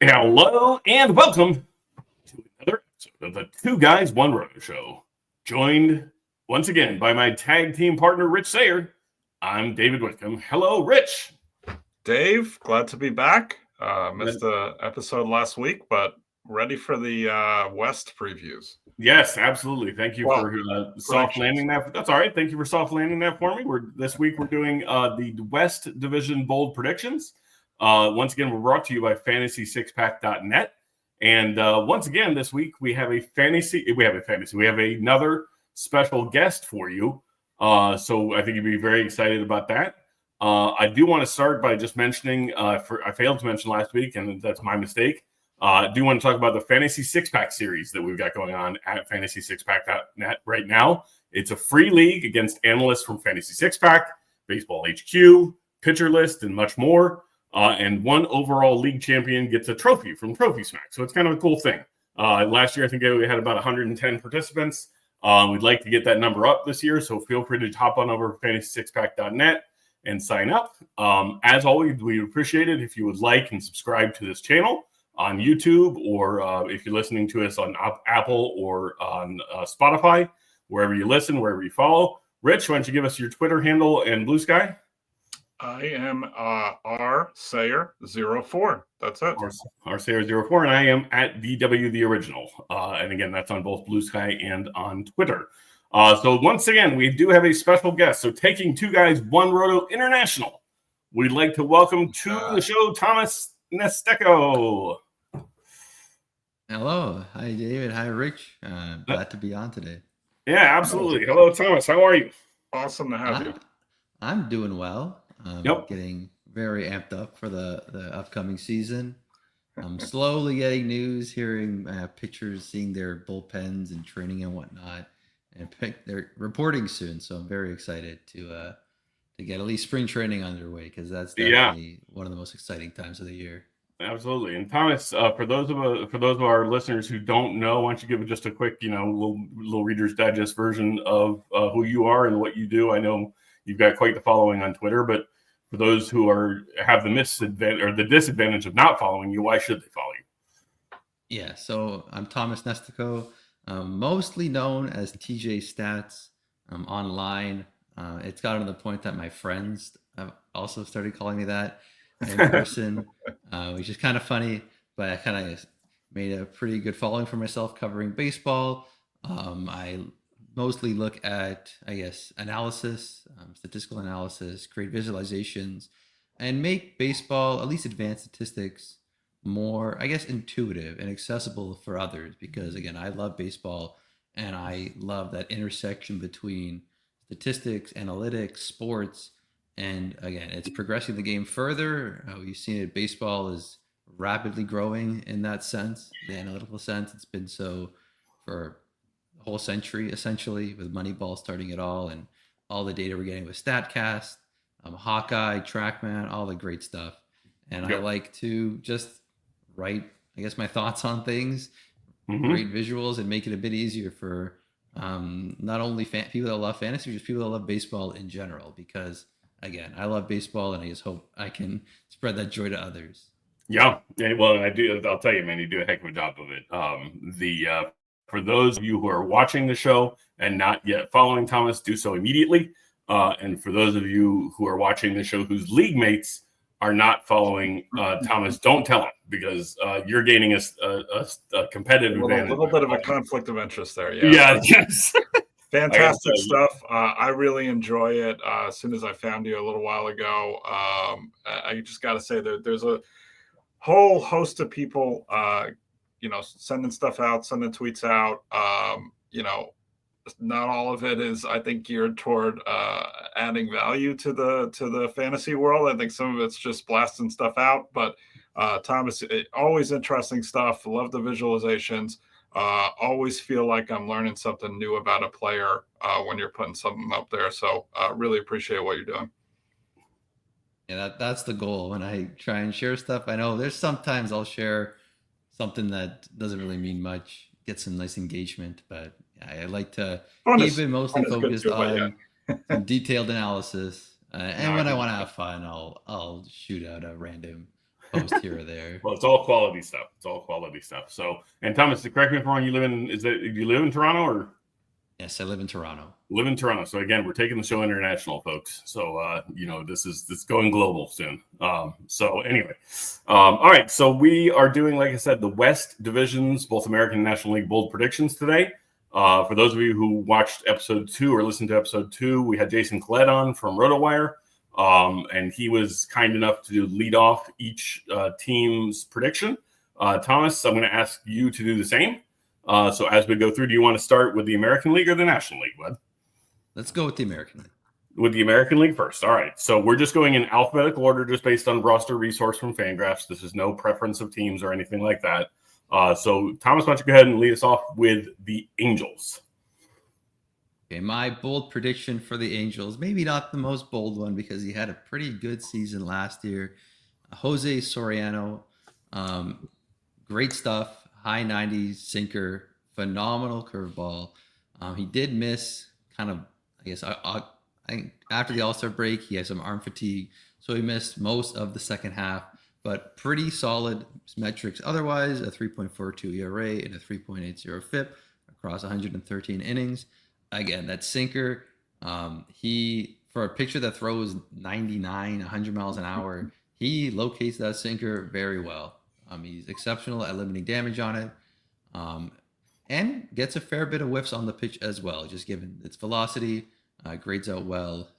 Hello and welcome to another episode of the Two Guys One Roto Show. Joined once again by my tag team partner, Rich Sayre. I'm David Whitcomb. Hello, Rich. Dave, glad to be back. Missed the episode last week, but ready for the West previews. Yes, absolutely. Thank you for soft landing that. That's all right. Thank you for soft landing that for me. This week we're doing the West Division bold predictions. Once again, we're brought to you by FantasySixPack.net. And once again, this week we have another special guest for you. So I think you'd be very excited about that. I do want to start by just mentioning, I failed to mention last week, and that's my mistake. I do want to talk about the Fantasy Six-Pack series that we've got going on at FantasySixPack.net right now. It's a free league against analysts from Fantasy Six-Pack, Baseball HQ, Pitcher List, and much more. And one overall league champion gets a trophy from Trophy Smack. So it's kind of a cool thing. Last year, I think we had about 110 participants. We'd like to get that number up this year, so feel free to hop on over to FantasySixPack.net and sign up. As always, we would appreciate it if you would like and subscribe to this channel on YouTube, or if you're listening to us on Apple or on Spotify, wherever you listen, wherever you follow. Rich, why don't you give us your Twitter handle and Blue Sky? I am rsayer04. That's it. rsayer04, and I am at DW the Original. And again, that's on both Blue Sky and on Twitter. So once again, we do have a special guest. So taking Two Guys One Roto International, we'd like to welcome to the show Thomas Nestico. Hello. Hi, David. Hi, Rich. Glad to be on today. Yeah, absolutely. Hello, Thomas. How are you? Awesome to have you. I'm doing well. Getting very amped up for the upcoming season. I'm slowly getting news, hearing pitchers seeing their bullpens and training and whatnot, and they're reporting soon. So I'm very excited to get at least spring training underway, because that's definitely one of the most exciting times of the year. Absolutely. And Thomas, for those of our listeners who don't know, why don't you give just a quick, little Reader's Digest version of who you are and what you do? I know you've got quite the following on Twitter, but for those who have the disadvantage of not following you, why should they follow you? Yeah, so I'm Thomas Nestico, mostly known as TJ Stats online. It's gotten to the point that my friends have also started calling me that in person, which is kind of funny, but I kind of made a pretty good following for myself covering baseball. I mostly look at, analysis, statistical analysis, create visualizations, and make baseball, at least advanced statistics, more, intuitive and accessible for others. Because again, I love baseball, and I love that intersection between statistics, analytics, sports, and again, it's progressing the game further. We've seen it. Baseball is rapidly growing in that sense, the analytical sense. It's been so for a whole century, essentially, with Moneyball starting it all, and all the data we're getting with StatCast, Hawkeye, TrackMan, all the great stuff. And I like to just write, my thoughts on things, great visuals, and make it a bit easier for not only people that love fantasy, just people that love baseball in general. Because again, I love baseball, and I just hope I can spread that joy to others. Yeah. Well, I do. I'll tell you, man, you do a heck of a job of it. For those of you who are watching the show and not yet following Thomas, do so immediately. And for those of you who are watching the show whose league mates are not following Thomas, don't tell him, because you're gaining a competitive advantage. A little bit of a conflict of interest there. Yeah. Yes. Fantastic stuff. I really enjoy it. As soon as I found you a little while ago, I just got to say that there's a whole host of people, sending stuff out, sending tweets out. Not all of it is, I think, geared toward adding value to the fantasy world. I think some of it's just blasting stuff out. But Thomas, always interesting stuff. Love the visualizations. Always feel like I'm learning something new about a player when you're putting something up there. So really appreciate what you're doing. Yeah, that's the goal. When I try and share stuff, I know there's sometimes I'll share something that doesn't really mean much, get some nice engagement, but I like to keep it mostly focused on some detailed analysis. And when I want to have fun, I'll shoot out a random post here or there. Well, it's all quality stuff. So, and Thomas, correct me if I'm wrong. You live in Toronto or? Yes, I live in Toronto. Live in Toronto. So again, we're taking the show international, folks. So this is going global soon. So anyway, all right. So we are doing, like I said, the West divisions, both American and National League bold predictions today. For those of you who watched episode 2 or listened to episode 2, we had Jason Collette on from RotoWire, and he was kind enough to lead off each team's prediction. Thomas, I'm going to ask you to do the same. So as we go through, do you want to start with the American League or the National League, bud? Let's go with the American League. With the American League first. All right. So we're just going in alphabetical order just based on roster resource from Fangraphs. This is no preference of teams or anything like that. So Thomas, why don't you go ahead and lead us off with the Angels? Okay, my bold prediction for the Angels, maybe not the most bold one because he had a pretty good season last year. Jose Soriano, great stuff. High 90s sinker, phenomenal curveball. He did miss kind of, I think after the All-Star break, he had some arm fatigue. So he missed most of the second half, but pretty solid metrics. Otherwise, a 3.42 ERA and a 3.80 FIP across 113 innings. Again, that sinker, he, for a pitcher that throws 99, 100 miles an hour, he locates that sinker very well. He's exceptional at limiting damage on it, and gets a fair bit of whiffs on the pitch as well, just given its velocity, grades out well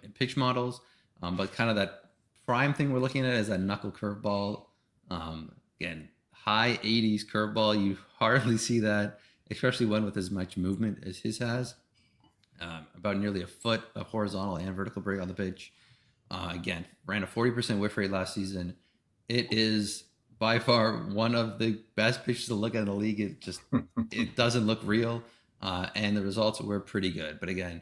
in pitch models. But kind of that prime thing we're looking at is that knuckle curveball. Again, high 80s curveball. You hardly see that, especially one with as much movement as his has. About nearly a foot of horizontal and vertical break on the pitch. Again, ran a 40% whiff rate last season. It is by far one of the best pitches to look at in the league. It doesn't look real, and the results were pretty good. But again,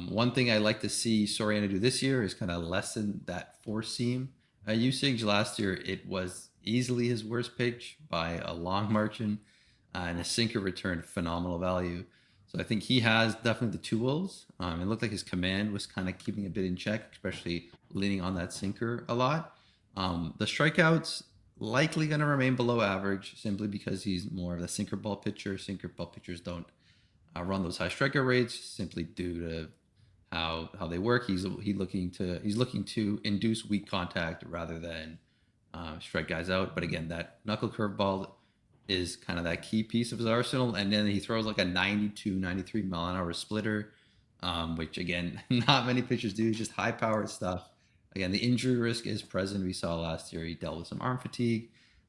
one thing I like to see Soriano do this year is kind of lessen that four seam usage. Last year, it was easily his worst pitch by a long margin, and his sinker returned phenomenal value. So I think he has definitely the tools. It looked like his command was kind of keeping a bit in check, especially leaning on that sinker a lot. The strikeouts likely going to remain below average simply because he's more of a sinker ball pitcher. Sinker ball pitchers don't run those high strikeout rates simply due to how they work. He's looking to induce weak contact rather than strike guys out. But again, that knuckle curveball is kind of that key piece of his arsenal. And then he throws like a 92, 93 mile an hour splitter, which again, not many pitchers do. Just high powered stuff. Again, the injury risk is present. We saw last year he dealt with some arm fatigue,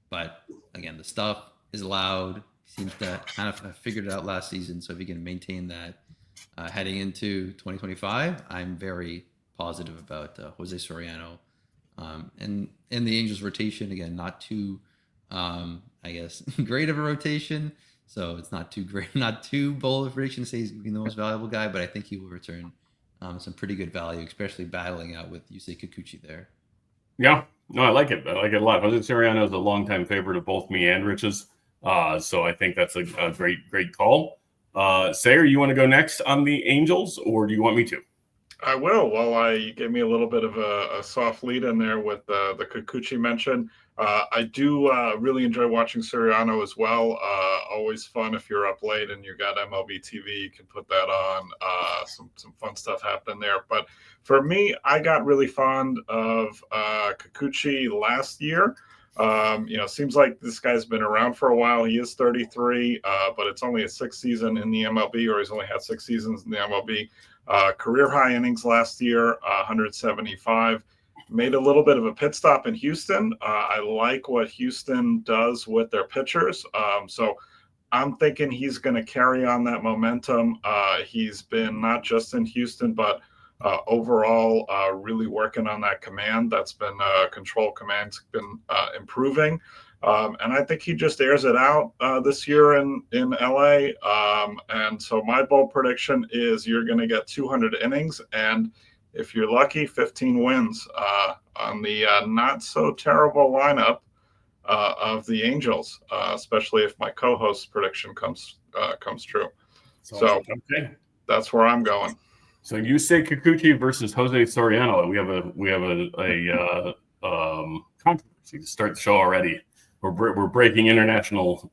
but again, the stuff is loud. He seems to kind of have figured it out last season. So if he can maintain that heading into 2025, I'm very positive about Jose Soriano. And in the Angels rotation, again, not too, great of a rotation. So it's not too great, not too bold of a prediction to say he's being the most valuable guy, but I think he will return some pretty good value, especially battling out with Yusei Kikuchi there. Yeah, no, I like it. I like it a lot. Jose Soriano is a longtime favorite of both me and Rich's. So I think that's a great call. Sayre, you want to go next on the Angels, or do you want me to? I will. Well, you gave me a little bit of a soft lead in there with the Kikuchi mention. I do really enjoy watching Soriano as well. Always fun if you're up late and you got MLB TV, you can put that on. Some fun stuff happening there. But for me, I got really fond of Kikuchi last year. Seems like this guy's been around for a while. He is 33, but it's only his sixth season in the MLB, or he's only had 6 seasons in the MLB. Career high innings last year, 175. Made a little bit of a pit stop in Houston. I like what Houston does with their pitchers. So I'm thinking he's going to carry on that momentum. He's been not just in Houston, but overall really working on that command. That's been control command's been improving. And I think he just airs it out this year in LA. And so my bold prediction is you're going to get 200 innings. And if you're lucky, 15 wins on the not so terrible lineup of the Angels, especially if my co-host's prediction comes true. So okay. That's where I'm going. So you say Kikuchi versus Jose Soriano. We have a controversy So you can start the show already. We're breaking international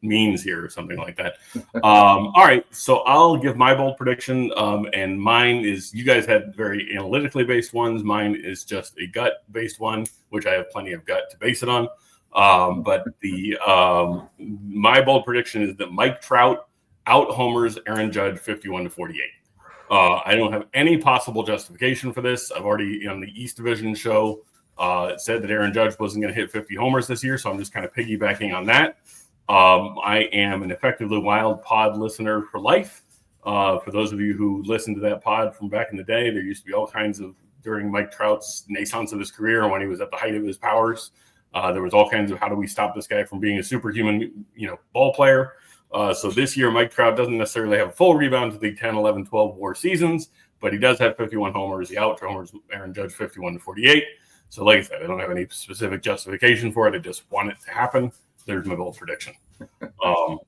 means here or something like that. All right, so I'll give my bold prediction, and mine is, you guys had very analytically based ones. Mine is just a gut based one, which I have plenty of gut to base it on. But my bold prediction is that Mike Trout out homers Aaron Judge 51-48. I don't have any possible justification for this. I've already on the East Division show said that Aaron Judge wasn't going to hit 50 homers this year, so I'm just kind of piggybacking on that. I am an effectively wild pod listener for life. For those of you who listened to that pod from back in the day, there used to be all kinds of, during Mike Trout's naissance of his career, when he was at the height of his powers, there was all kinds of, how do we stop this guy from being a superhuman, ball player? So this year, Mike Trout doesn't necessarily have a full rebound to the 10, 11, 12 WAR seasons, but he does have 51 homers. He out homers Aaron Judge 51-48. So like I said, I don't have any specific justification for it. I just want it to happen. There's my bold prediction. All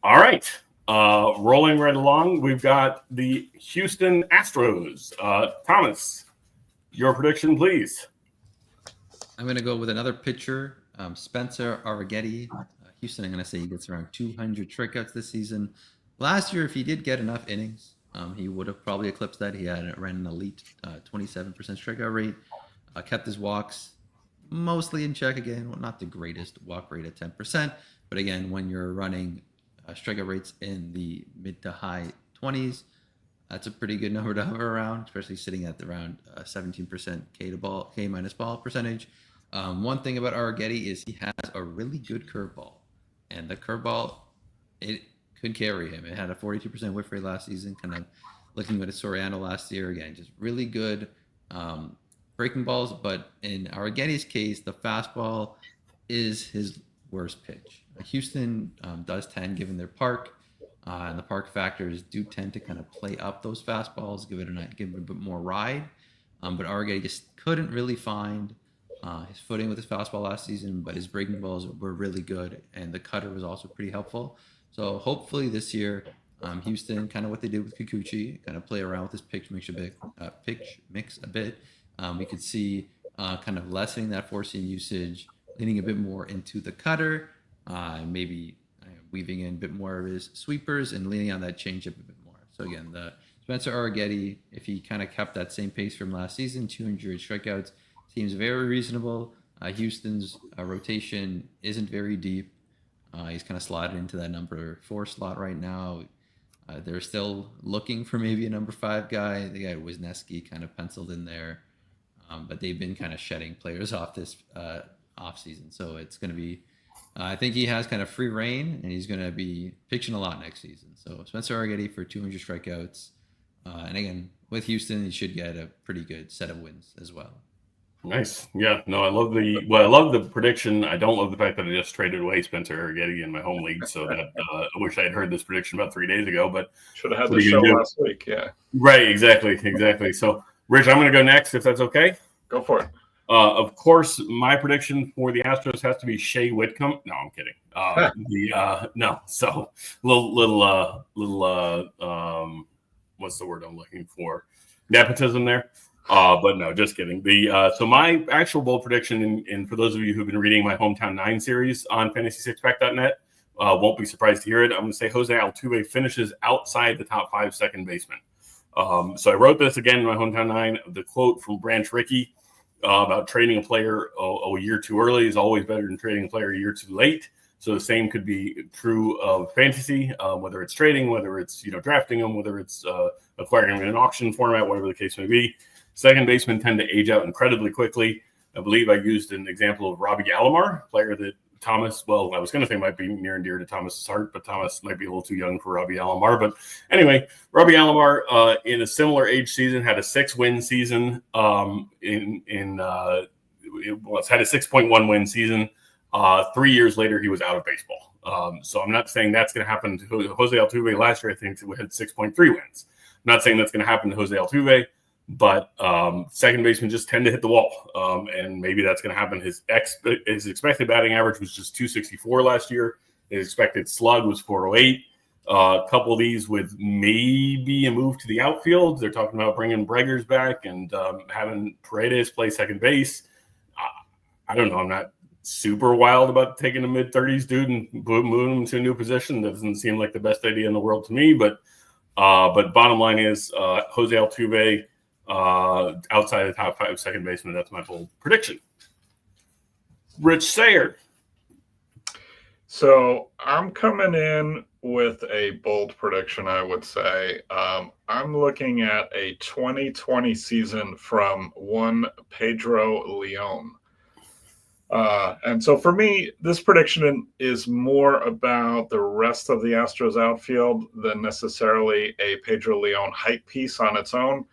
right. Rolling right along, we've got the Houston Astros. Thomas, your prediction, please. I'm going to go with another pitcher, Spencer Arrighetti. Houston, I'm going to say he gets around 200 strikeouts this season. Last year, if he did get enough innings, he would have probably eclipsed that. He ran an elite 27% strikeout rate. Kept his walks mostly in check again. Well, not the greatest walk rate at 10%, but again, when you're running strikeout rates in the mid to high 20s, that's a pretty good number to hover around, especially sitting at around 17% K minus ball percentage. One thing about Arrighetti is he has a really good curveball, and the curveball, it could carry him. It had a 42% whiff rate last season, kind of looking at Soriano last year. Again, just really good breaking balls, but in Arrighetti's case, the fastball is his worst pitch. Houston does tend, given their park, and the park factors do tend to kind of play up those fastballs, give it a bit more ride. But Arrighetti just couldn't really find his footing with his fastball last season, but his breaking balls were really good, and the cutter was also pretty helpful. So hopefully this year, Houston, kind of what they did with Kikuchi, kind of play around with his pitch mix a bit. We could see kind of lessening that four-seam usage, leaning a bit more into the cutter, maybe weaving in a bit more of his sweepers and leaning on that changeup a bit more. So again, the Spencer Arrighetti, if he kind of kept that same pace from last season, 200 strikeouts, seems very reasonable. Houston's rotation isn't very deep. He's kind of slotted into that number 4 slot right now. They're still looking for maybe a number 5 guy. The guy Wisniewski kind of penciled in there. But they've been kind of shedding players off this off season. So it's going to be, I think he has kind of free reign, and he's going to be pitching a lot next season. So Spencer Arrighetti for 200 strikeouts. And again, with Houston, he should get a pretty good set of wins as well. Nice. Yeah, no, I love the prediction. I don't love the fact that I just traded away Spencer Arrighetti in my home league. So that I wish I had heard this prediction about 3 days ago, but should have had the show last week. Yeah. Right. Exactly. So Rich, I'm going to go next if that's okay. Go for it. Of course, my prediction for the Astros has to be Shea Whitcomb. No, I'm kidding. No. So little what's the word I'm looking for? Nepotism there. But no, just kidding. So my actual bold prediction, and for those of you who've been reading my Hometown 9 series on FantasySixPack.net, won't be surprised to hear it. I'm going to say Jose Altuve finishes outside the top 5 second baseman. So I wrote this again in my Hometown 9. The quote from Branch Rickey about trading a player a year too early is always better than trading a player a year too late. So the same could be true of fantasy, whether it's trading, whether it's drafting them, whether it's acquiring them in an auction format, whatever the case may be. Second basemen tend to age out incredibly quickly. I believe I used an example of Robbie Alomar, player that Thomas, I was going to say might be near and dear to Thomas's heart, but Thomas might be a little too young for Robbie Alomar. But anyway, Robbie Alomar in a similar age season had a 6-win season. Had a 6.1 win season. 3 years later, he was out of baseball. So I'm not saying that's going to happen to Jose Altuve. Last year, I think we had 6.3 wins. I'm not saying that's going to happen to Jose Altuve. But second basemen just tend to hit the wall, and maybe that's going to happen. His expected batting average was just 264 last year. His expected slug was 408. Couple of these with maybe a move to the outfield. They're talking about bringing Breggers back and having Paredes play second base. I don't know. I'm not super wild about taking a mid-30s dude and moving him to a new position. That doesn't seem like the best idea in the world to me. But bottom line is Jose Altuve outside the top 5 second baseman. That's my bold prediction. Rich Sayre. So I'm coming in with a bold prediction, I would say. I'm looking at a 2020 season from one Pedro Leon. And so for me, this prediction is more about the rest of the Astros outfield than necessarily a Pedro Leon hype piece on its own.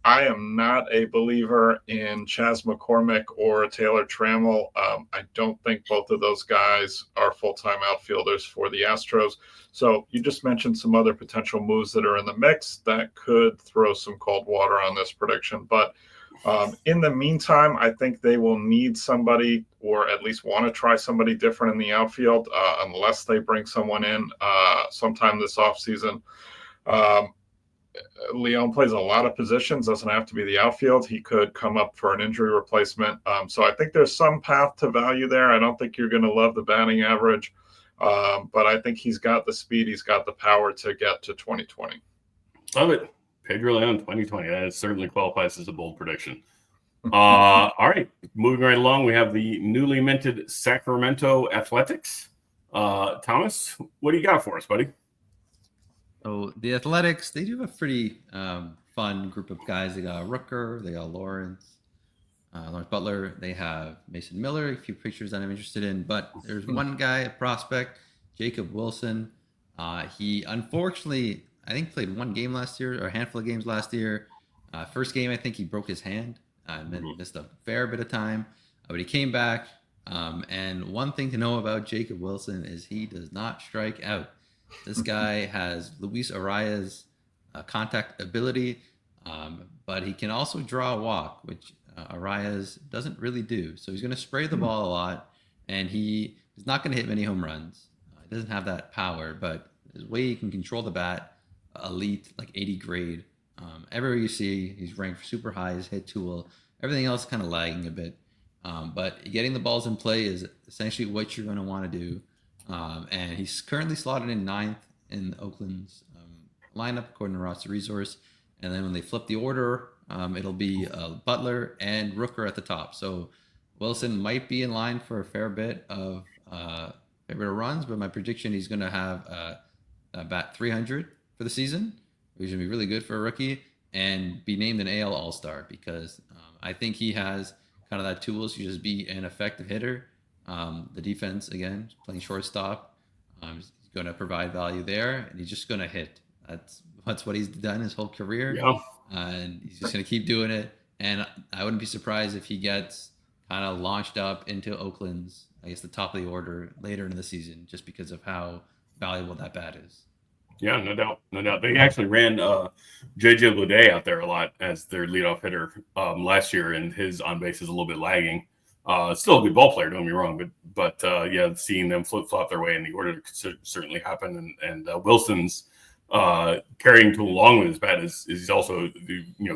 I am not a believer in Chas McCormick or Taylor Trammell. I don't think both of those guys are full-time outfielders for the Astros. So you just mentioned some other potential moves that are in the mix that could throw some cold water on this prediction. But in the meantime, I think they will need somebody, or at least want to try somebody different in the outfield, unless they bring someone in sometime this offseason. Leon plays a lot of positions, doesn't have to be the outfield. He could come up for an injury replacement. So I think there's some path to value there. I don't think you're going to love the batting average, but I think he's got the speed, he's got the power to get to 2020. Love it. Pedro Leon 2020. That certainly qualifies as a bold prediction. All right. Moving right along, we have the newly minted Sacramento Athletics. Thomas, what do you got for us, buddy? So the Athletics, they do have a pretty fun group of guys. They got Rooker, they got Lawrence Butler, they have Mason Miller, a few pictures that I'm interested in. But there's one guy, a prospect, Jacob Wilson. He unfortunately, I think, played one game last year, or a handful of games last year. First game, I think he broke his hand and then missed a fair bit of time. But he came back. And one thing to know about Jacob Wilson is he does not strike out. This guy has Luis Arias' contact ability, but he can also draw a walk, which Arias doesn't really do. So he's going to spray the ball a lot, and he is not going to hit many home runs. He doesn't have that power, but his way he can control the bat, elite, like 80 grade. Everywhere you see, he's ranked super high. His hit tool, everything else kind of lagging a bit. But getting the balls in play is essentially what you're going to want to do. And he's currently slotted in 9th in Oakland's lineup, according to Roster Resource. And then when they flip the order, it'll be Butler and Rooker at the top. So Wilson might be in line for a fair bit of runs, but my prediction, he's going to have bat 300 for the season, which is going to be really good for a rookie, and be named an AL All-Star, because I think he has kind of that tools to just be an effective hitter. The defense, again, playing shortstop, he's going to provide value there, and he's just going to hit. That's what he's done his whole career, and he's just going to keep doing it. And I wouldn't be surprised if he gets kind of launched up into Oakland's, I guess, the top of the order later in the season, just because of how valuable that bat is. Yeah, no doubt. They actually ran J.J. Bleday out there a lot as their leadoff hitter last year, and his on base is a little bit lagging. Still a good ball player, don't get me wrong, but yeah, seeing them flip-flop their way in the order could certainly happen. And Wilson's carrying tool along with his bat is also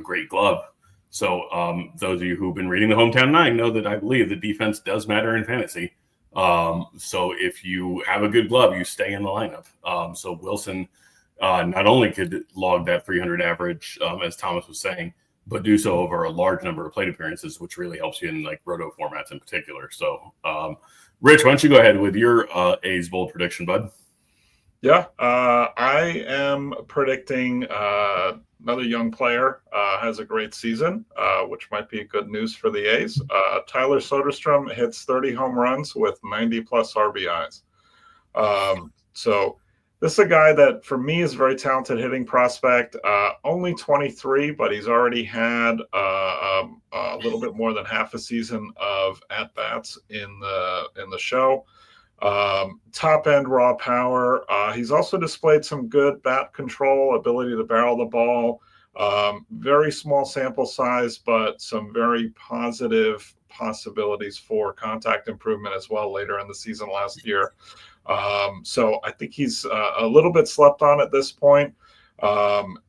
great glove. So those of you who've been reading the Hometown 9 know that I believe the defense does matter in fantasy. So if you have a good glove, you stay in the lineup. So Wilson not only could log that 300 average, as Thomas was saying, but do so over a large number of plate appearances, which really helps you in like roto formats in particular. So, Rich, why don't you go ahead with your A's bold prediction, bud? Yeah, I am predicting another young player has a great season, which might be good news for the A's. Tyler Soderstrom hits 30 home runs with 90-plus RBIs. So this is a guy that, for me, is a very talented hitting prospect. Only 23, but he's already had a little bit more than half a season of at-bats in the show. Top end raw power. He's also displayed some good bat control, ability to barrel the ball. Very small sample size, but some very positive possibilities for contact improvement as well later in the season last year. So I think he's a little bit slept on at this point.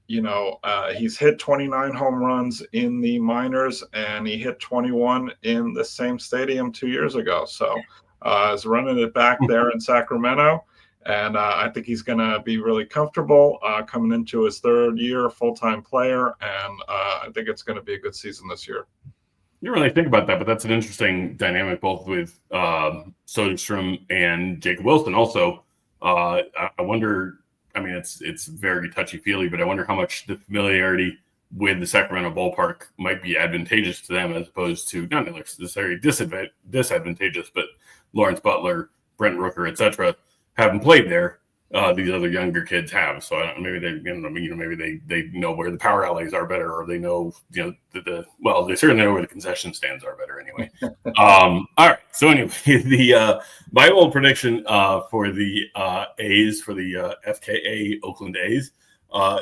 he's hit 29 home runs in the minors, and he hit 21 in the same stadium 2 years ago. So is running it back there in Sacramento. And I think he's going to be really comfortable coming into his third year, full-time player. And I think it's going to be a good season this year. You don't really think about that, but that's an interesting dynamic, both with Soderstrom and Jacob Wilson. Also, I wonder, I mean, it's very touchy-feely, but I wonder how much the familiarity with the Sacramento ballpark might be advantageous to them, as opposed to not necessarily disadvantageous, but Lawrence Butler, Brent Rooker, etc., haven't played there. These other younger kids have, so maybe they know where the power alleys are better, or they know well, they certainly know where the concession stands are better anyway. All right, so anyway, my bold prediction for the A's, for the FKA Oakland A's,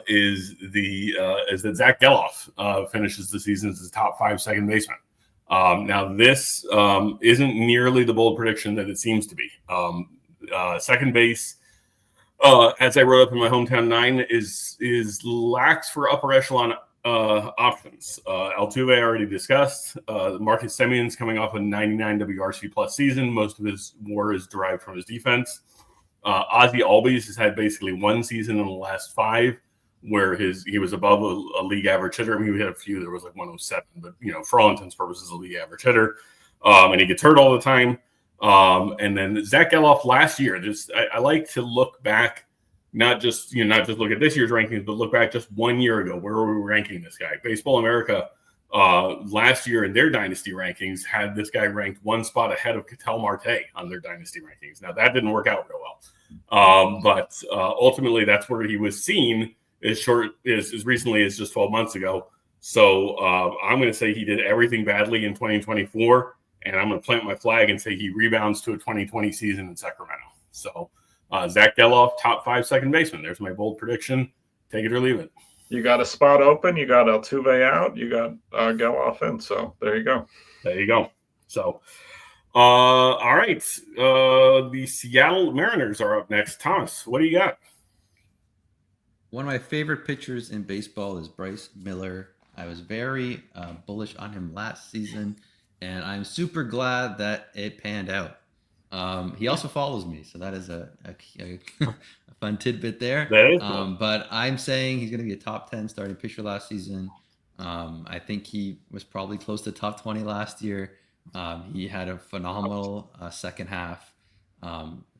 is that Zach Geloff finishes the season as the top 5 second baseman. Now this isn't nearly the bold prediction that it seems to be. Second base, as I wrote up in my hometown 9, is lax for upper echelon options. Altuve I already discussed. Marcus Semion's coming off a 99 WRC plus season. Most of his WAR is derived from his defense. Ozzie Albies has had basically one season in the last 5 where he was above a league average hitter. I mean, we had a few. There was like 107, but for all intents and purposes, a league average hitter. And he gets hurt all the time. And then Zach Geloff last year, I like to look back, not just look at this year's rankings, but look back just 1 year ago. Where were we ranking this guy? Baseball America last year in their dynasty rankings had this guy ranked 1 spot ahead of Ketel Marte on their dynasty rankings. Now that didn't work out real well, but ultimately that's where he was seen as recently as just 12 months ago. So I'm going to say he did everything badly in 2024. And I'm going to plant my flag and say he rebounds to a 2020 season in Sacramento. So Zach Geloff, top 5 second baseman. There's my bold prediction. Take it or leave it. You got a spot open. You got Altuve out. You got Geloff in. So there you go. There you go. So, all right. The Seattle Mariners are up next. Thomas, what do you got? One of my favorite pitchers in baseball is Bryce Miller. I was very bullish on him last season, and I'm super glad that it panned out. He also follows me, so that is a fun tidbit there. That is cool. But I'm saying he's going to be a top 10 starting pitcher last season. I think he was probably close to top 20 last year. He had a phenomenal second half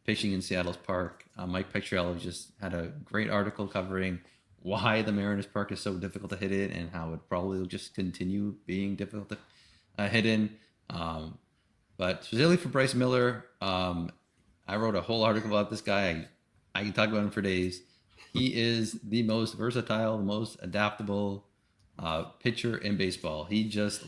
pitching in Seattle's park. Mike Petriello just had a great article covering why the Mariners Park is so difficult to hit in and how it probably will just continue being difficult to hit in. But specifically for Bryce Miller, I wrote a whole article about this guy. I can talk about him for days. He is the most versatile, the most adaptable pitcher in baseball. He just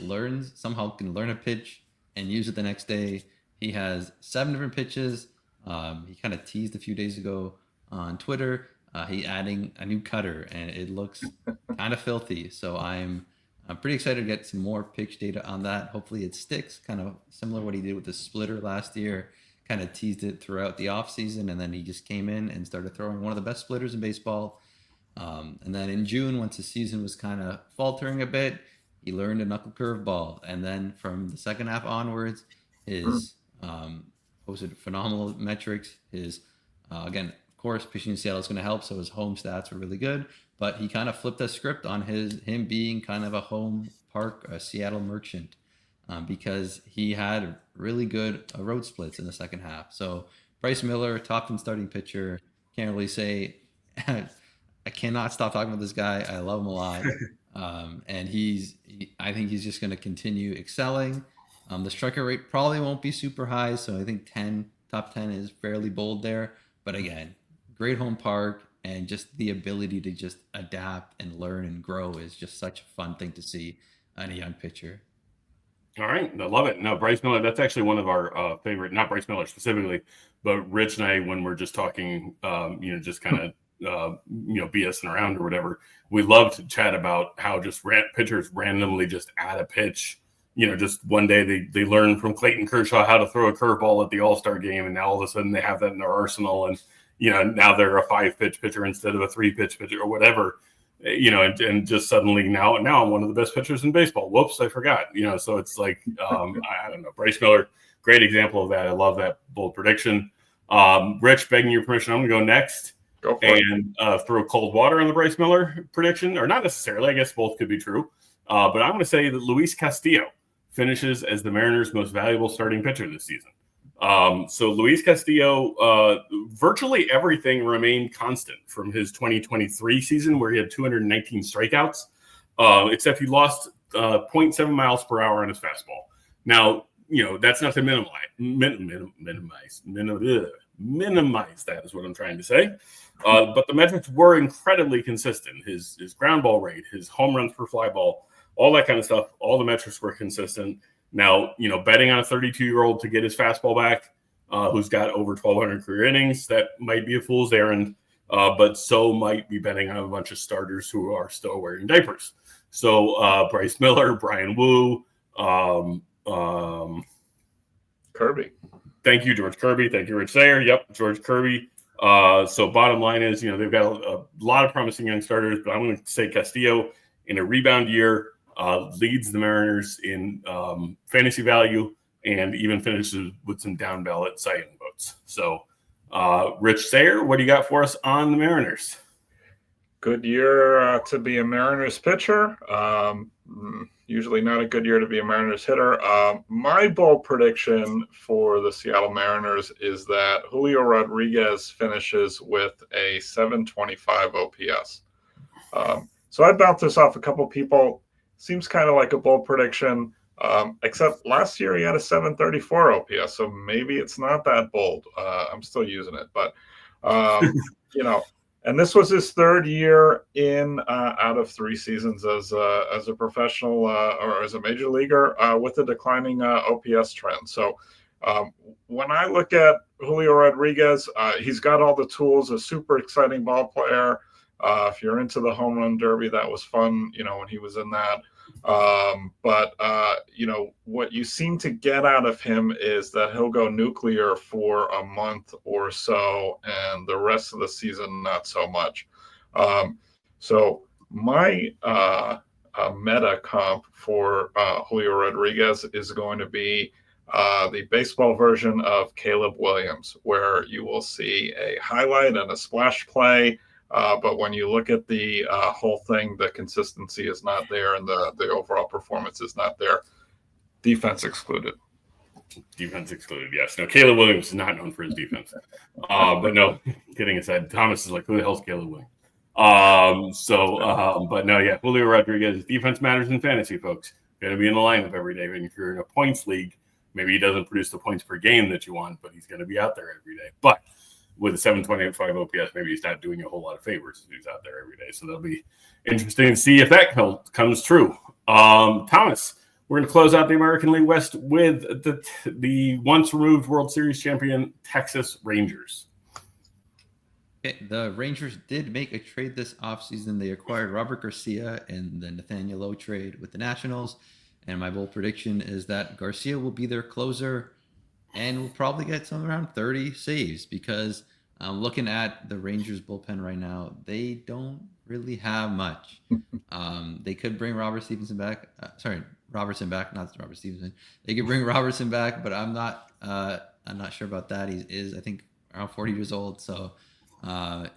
somehow can learn a pitch and use it the next day. He has 7 different pitches. He kind of teased a few days ago on Twitter. He adding a new cutter, and it looks kind of filthy. So I'm pretty excited to get some more pitch data on that. Hopefully it sticks, kind of similar to what he did with the splitter last year. Kind of teased it throughout the offseason, and then he just came in and started throwing one of the best splitters in baseball. And then in June, once the season was kind of faltering a bit, he learned a knuckle curveball. And then from the second half onwards, his posted phenomenal metrics. His, again, of course, pitching in Seattle is going to help, so his home stats were really good. But he kind of flipped the script on him being kind of a home park, a Seattle merchant, because he had really good road splits in the second half. So Bryce Miller, top 10 starting pitcher. Can't really say I cannot stop talking about this guy. I love him a lot. And I think he's just going to continue excelling. The striker rate probably won't be super high, so I think top 10 is fairly bold there. But again, great home park, and just the ability to just adapt and learn and grow is just such a fun thing to see in a young pitcher. All right. I love it. No, Bryce Miller, that's actually one of our favorite, not Bryce Miller specifically, but Rich and I, when we're just talking, just kind of, BSing around or whatever, we love to chat about how just pitchers randomly just add a pitch. Just one day they learn from Clayton Kershaw how to throw a curveball at the All-Star game, and now all of a sudden they have that in their arsenal, and now they're a 5-pitch pitcher instead of a 3-pitch pitcher or whatever. and just suddenly now I'm one of the best pitchers in baseball. Whoops, I forgot. So it's like I don't know. Bryce Miller, great example of that. I love that bold prediction. Rich, begging your permission, I'm going to go next. Go for and throw cold water on the Bryce Miller prediction, or not necessarily. I guess both could be true. But I'm going to say that Luis Castillo finishes as the Mariners' most valuable starting pitcher this season. So Luis Castillo, virtually everything remained constant from his 2023 season, where he had 219 strikeouts, except he lost 0.7 miles per hour on his fastball. Now, that's not to minimize that is what I'm trying to say. But the metrics were incredibly consistent. His ground ball rate, his home runs per fly ball, all that kind of stuff, all the metrics were consistent. Now, betting on a 32-year-old to get his fastball back, who's got over 1,200 career innings, that might be a fool's errand, but so might be betting on a bunch of starters who are still wearing diapers. So Bryce Miller, Brian Wu, Kirby. Thank you, George Kirby. Thank you, Rich Sayre. Yep, George Kirby. So bottom line is, they've got a lot of promising young starters, but I'm going to say Castillo in a rebound year leads the Mariners in fantasy value and even finishes with some down ballot Cy Young votes. So, Rich Sayre, what do you got for us on the Mariners? Good year to be a Mariners pitcher. Usually not a good year to be a Mariners hitter. My bold prediction for the Seattle Mariners is that Julio Rodriguez finishes with a 725 OPS. So I bounced this off a couple people. Seems kind of like a bold prediction, except last year he had a 734 OPS, so maybe it's not that bold. I'm still using it, but and this was his third year in out of 3 seasons as a professional or as a major leaguer with a declining OPS trend. So when I look at Julio Rodriguez, he's got all the tools, a super exciting ball player. If you're into the home run derby, that was fun, when he was in that. But what you seem to get out of him is that he'll go nuclear for a month or so, and the rest of the season, not so much. So my meta comp for Julio Rodriguez is going to be the baseball version of Caleb Williams, where you will see a highlight and a splash play. But when you look at the whole thing, the consistency is not there, and the overall performance is not there. Defense excluded. Defense excluded, yes. No, Caleb Williams is not known for his defense. But no, kidding aside, Thomas is like, who the hell's Caleb Williams? But no, yeah, Julio Rodriguez, defense matters in fantasy, folks. Going to be in the lineup every day. And if you're in a points league, maybe he doesn't produce the points per game that you want, but he's going to be out there every day. But with a 725 OPS, maybe he's not doing you a whole lot of favors if he's out there every day. So that'll be interesting to see if that comes true. Thomas, we're going to close out the American League West with the once removed World Series champion Texas Rangers. Okay, the Rangers did make a trade this offseason. They acquired Robert Garcia in the Nathaniel Lowe trade with the Nationals. And my bold prediction is that Garcia will be their closer and we'll probably get somewhere around 30 saves, because looking at the Rangers bullpen right now, they don't really have much. They could bring Robertson back, not Robert Stevenson. They could bring Robertson back, but I'm not sure about that. He is, I think, around 40 years old, so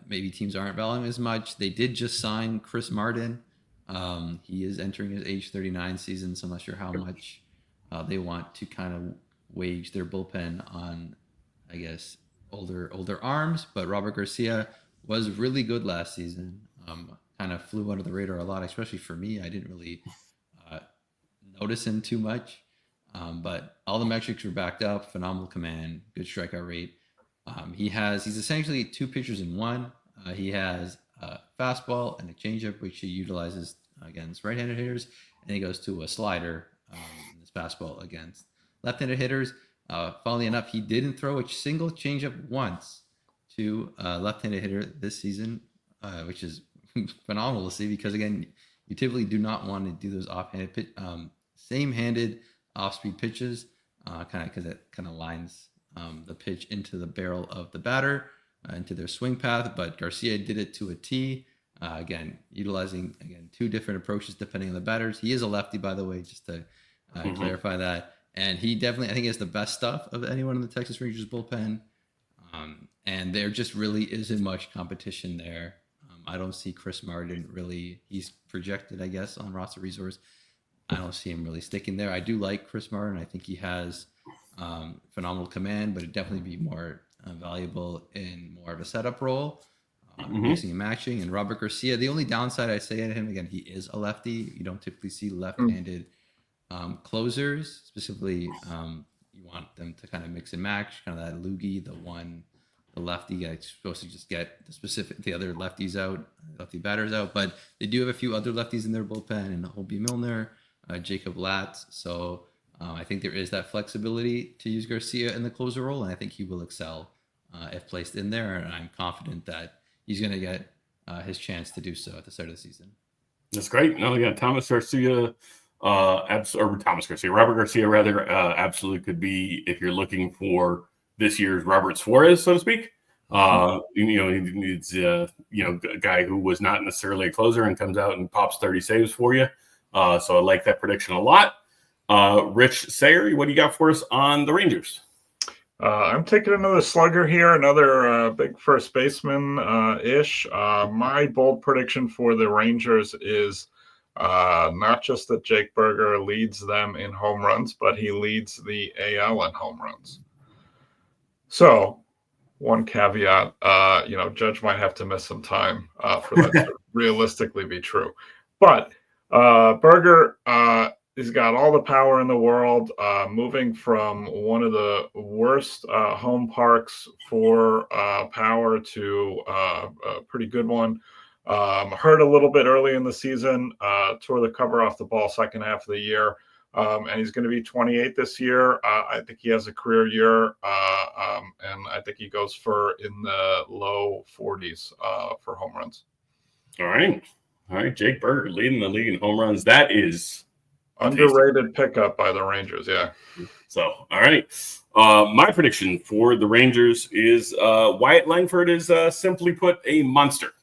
maybe teams aren't valuing as much. They did just sign Chris Martin. He is entering his age 39 season, so I'm not sure how much they want to kind of wage their bullpen on, I guess, older arms. But Robert Garcia was really good last season. Kind of flew under the radar a lot, especially for me. I didn't really notice him too much. But all the metrics were backed up. Phenomenal command, good strikeout rate. He's essentially 2 pitchers in one. He has a fastball and a changeup, which he utilizes against right-handed hitters, and he goes to a slider in his fastball against left-handed hitters. Funnily enough, he didn't throw a single changeup once to a left-handed hitter this season, which is phenomenal to see, because again, you typically do not want to do those offhanded same-handed off-speed pitches, because it kind of lines the pitch into the barrel of the batter, into their swing path. But Garcia did it to a T. Again, utilizing two different approaches depending on the batters. He is a lefty, by the way, just to clarify that. And he definitely, I think, has the best stuff of anyone in the Texas Rangers bullpen. And there just really isn't much competition there. I don't see Chris Martin really. He's projected, I guess, on roster resource. I don't see him really sticking there. I do like Chris Martin. I think he has phenomenal command, but it'd definitely be more valuable in more of a setup role. Mixing and matching. And Robert Garcia, the only downside I say to him, again, he is a lefty. You don't typically see left-handed closers. Specifically, you want them to kind of mix and match, kind of that loogie, the lefty guy supposed to just get the other lefties out, lefty batters out. But they do have a few other lefties in their bullpen, and Holby Milner, Jacob Latz. So I think there is that flexibility to use Garcia in the closer role, and I think he will excel if placed in there. And I'm confident that he's going to get his chance to do so at the start of the season. That's great. No, yeah, Robert Garcia, rather, absolutely could be, if you're looking for this year's Robert Suarez, so to speak. He's a guy who was not necessarily a closer and comes out and pops 30 saves for you. So I like that prediction a lot. Rich Sayre, what do you got for us on the Rangers? I'm taking another slugger here, another big first baseman ish. My bold prediction for the Rangers is not just that Jake Burger leads them in home runs, but he leads the AL in home runs. So, one caveat, Judge might have to miss some time for that to realistically be true. But Burger he's got all the power in the world, moving from one of the worst home parks for power to a pretty good one. Hurt a little bit early in the season, tore the cover off the ball second half of the year. And he's going to be 28 this year. I think he has a career year, and I think he goes for in the low 40s for home runs. All right. Jake Burger leading the league in home runs. That is underrated pickup by the Rangers. Yeah. So, all right. My prediction for the Rangers is Wyatt Langford is simply put a monster.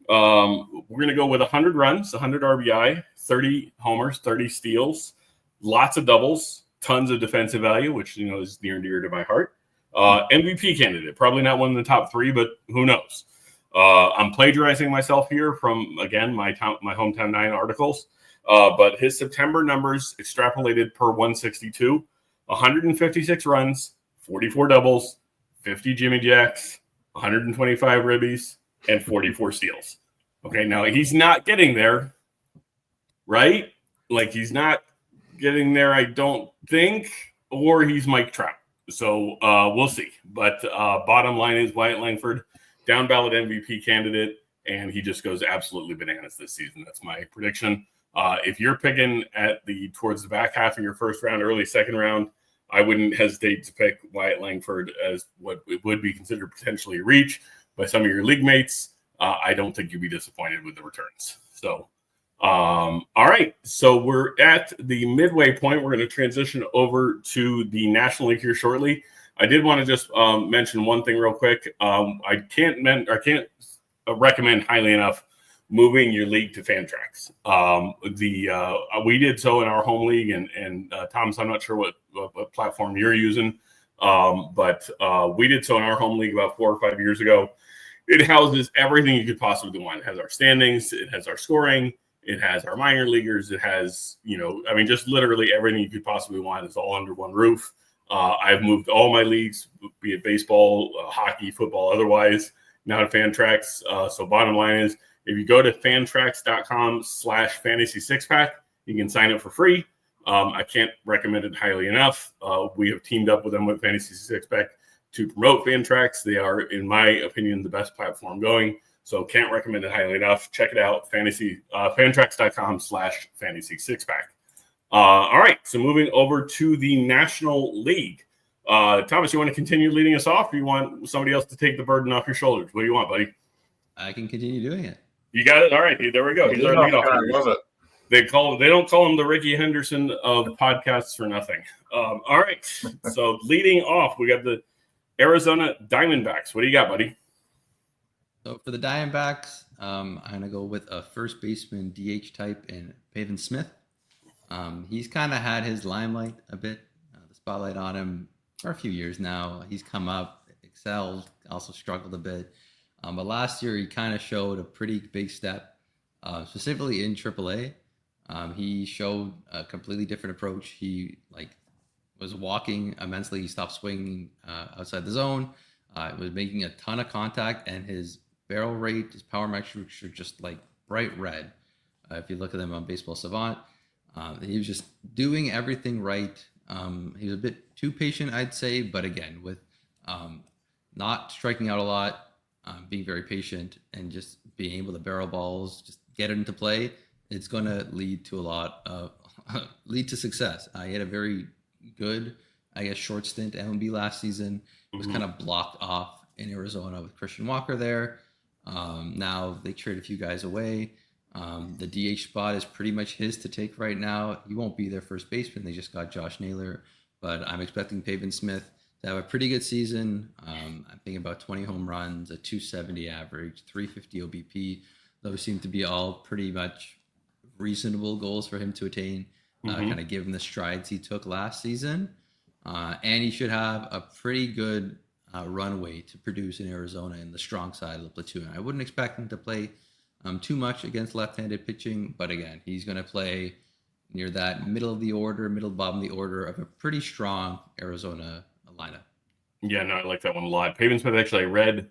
We're going to go with 100 runs, 100 RBI, 30 homers, 30 steals. Lots of doubles, tons of defensive value, which is near and dear to my heart. MVP candidate, probably not one in the top three, but who knows? I'm plagiarizing myself here from, again, my Hometown 9 articles. But his September numbers extrapolated per 162, 156 runs, 44 doubles, 50 Jimmy Jacks, 125 ribbies, and 44 steals. Okay, now he's not getting there, right? Like he's not getting there, I don't think, or he's Mike Trout. So we'll see. But bottom line is Wyatt Langford, down ballot MVP candidate, and he just goes absolutely bananas this season. That's my prediction. If you're picking towards the back half of your first round, early second round, I wouldn't hesitate to pick Wyatt Langford as what it would be considered potentially a reach by some of your league mates. I don't think you'd be disappointed with the returns. So. All right, so we're at the midway point. We're going to transition over to the National League here shortly. I did want to just mention one thing real quick. I can't recommend highly enough moving your league to Fantrax. We did so in our home league, and Thomas, I'm not sure what platform you're using, but we did so in our home league about 4 or 5 years ago. It houses everything you could possibly want. It has our standings, it has our scoring. It has our minor leaguers. It has, just literally everything you could possibly want is all under one roof. I've moved all my leagues, be it baseball, hockey, football, otherwise, now to Fantrax. So bottom line is, if you go to fantrax.com/fantasy six-pack, you can sign up for free. I can't recommend it highly enough. We have teamed up with them with Fantasy Six-Pack to promote Fantrax. They are, in my opinion, the best platform going. So can't recommend it highly enough. Check it out, fantrax.com/fantasy six-pack. All right, so moving over to the National League. Thomas, you want to continue leading us off, or you want somebody else to take the burden off your shoulders? What do you want, buddy? I can continue doing it. You got it? All right, there we go. Here's our leadoff. I love it. They don't call him the Ricky Henderson of podcasts for nothing. All right, so leading off, we got the Arizona Diamondbacks. What do you got, buddy? So for the Diamondbacks, I'm going to go with a first baseman DH type in Pavin Smith. He's kind of had his limelight a bit, the spotlight on him for a few years now. He's come up, excelled, also struggled a bit. But last year, he kind of showed a pretty big step, specifically in AAA. He showed a completely different approach. He was walking immensely. He stopped swinging outside the zone. Was making a ton of contact, and his barrel rate, his power metrics are just like bright red. If you look at them on Baseball Savant, he was just doing everything right. He was a bit too patient, I'd say, but again, with not striking out a lot, being very patient, and just being able to barrel balls, just get it into play, it's going to lead to a lot of lead to success. He had a very good, I guess, short stint at MLB last season. Was kind of blocked off in Arizona with Christian Walker there. Now they trade a few guys away. The DH spot is pretty much his to take right now. He won't be their first baseman. They just got Josh Naylor, but I'm expecting Pavin Smith to have a pretty good season. I'm thinking about 20 home runs, a 270 average, 350 OBP. Those seem to be all pretty much reasonable goals for him to attain, kind of given the strides he took last season. And he should have a pretty good runway to produce in Arizona in the strong side of the platoon. I wouldn't expect him to play too much against left-handed pitching, but again, he's going to play near that middle bottom of the order of a pretty strong Arizona lineup. Yeah, no, I like that one a lot. Pavin Smith, actually, I read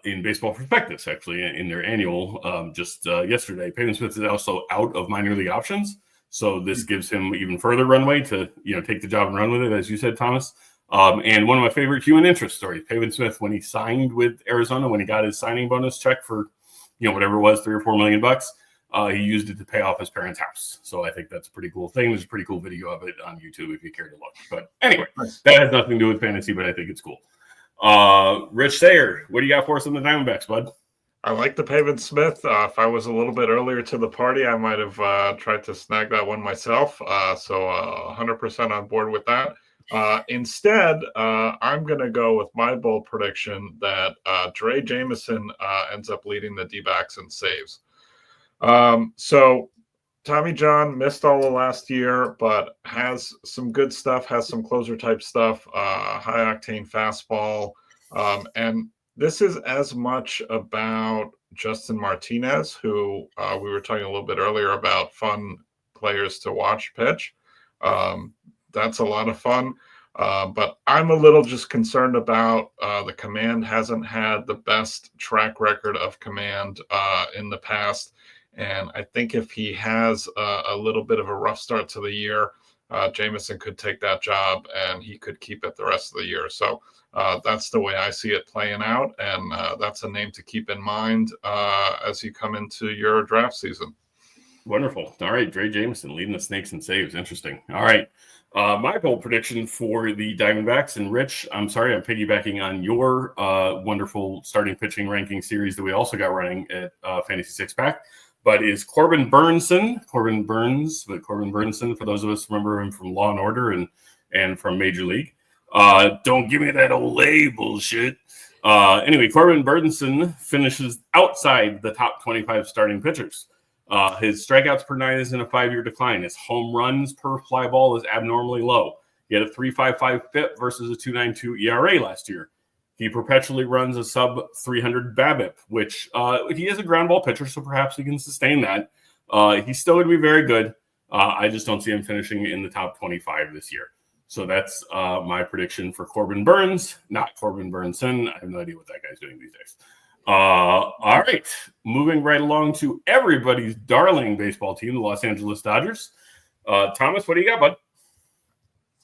in Baseball Prospectus, actually, in their annual just yesterday. Pavin Smith is also out of minor league options. So this gives him even further runway to, take the job and run with it, as you said, Thomas. And one of my favorite human interest stories, Pavin Smith, when he signed with Arizona, when he got his signing bonus check for, whatever it was, $3 or $4 million, he used it to pay off his parents' house. So I think that's a pretty cool thing. There's a pretty cool video of it on YouTube if you care to look. But anyway, that has nothing to do with fantasy, but I think it's cool. Rich Sayre, what do you got for us on the Diamondbacks, bud? I like the Pavin Smith. If I was a little bit earlier to the party, I might have tried to snag that one myself. So 100% on board with that. Instead, I'm going to go with my bold prediction that Dre Jameson ends up leading the D-backs in saves. So Tommy John missed all of last year, but has some good stuff, has some closer type stuff, high octane fastball, and this is as much about Justin Martinez, who we were talking a little bit earlier about fun players to watch pitch. That's a lot of fun. But I'm a little just concerned about the command hasn't had the best track record of command in the past. And I think if he has a little bit of a rough start to the year, Jameson could take that job and he could keep it the rest of the year. So that's the way I see it playing out. And that's a name to keep in mind as you come into your draft season. Wonderful. All right. Dre Jameson leading the Snakes in saves. Interesting. All right. My bold prediction for the Diamondbacks, and Rich, I'm sorry, I'm piggybacking on your wonderful starting pitching ranking series that we also got running at Fantasy Six Pack, but is Corbin Burnson, for those of us remember him from Law and Order and from Major League. Don't give me that Olay bullshit. Anyway, Corbin Burnson finishes outside the top 25 starting pitchers. His strikeouts per nine is in a 5-year decline. His home runs per fly ball is abnormally low. He had a 3.55 FIP versus a 2.92 ERA last year. He perpetually runs a sub 300 BABIP, which he is a ground ball pitcher, so perhaps he can sustain that. He's still going to be very good. I just don't see him finishing in the top 25 this year. So that's my prediction for Corbin Burns, not Corbin Burnson. I have no idea what that guy's doing these days. All right, moving right along to everybody's darling baseball team, the Los Angeles Dodgers. Thomas, what do you got, bud?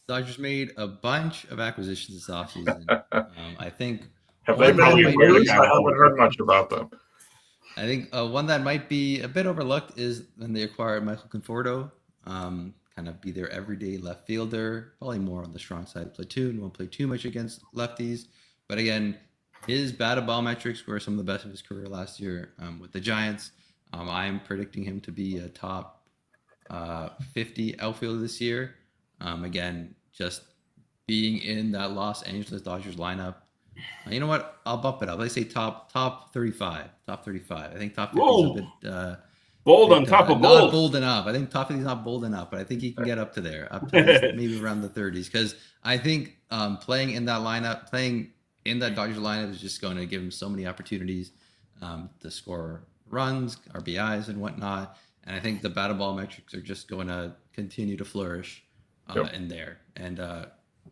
Dodgers made a bunch of acquisitions this offseason. I think have they been used? I haven't heard much about them. I think one that might be a bit overlooked is when they acquired Michael Conforto, kind of be their everyday left fielder, probably more on the strong side of the platoon, won't play too much against lefties. But again, his batted ball metrics were some of the best of his career last year with the Giants. I'm predicting him to be a top 50 outfielder this year. Again, just being in that Los Angeles Dodgers lineup, You know what? I'll bump it up. Let's say top 35. Top 35. I think top 50 is a Whoa, bit bold on top of not bold. bold enough. I think top 50 is not bold enough, but I think he can get up to there, up to these maybe around the 30s. Because I think playing in that lineup, playing in that Dodgers lineup is just going to give him so many opportunities to score runs, RBIs, and whatnot. And I think the batted ball metrics are just going to continue to flourish in there. And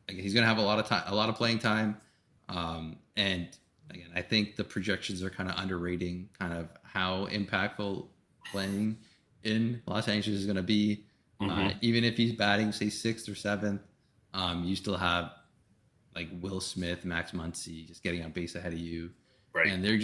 he's going to have a lot of time, a lot of playing time. And again, I think the projections are kind of underrating kind of how impactful playing in Los Angeles is going to be. Even if he's batting, say, 6th or 7th, you still have like Will Smith, Max Muncy just getting on base ahead of you. Right. And they're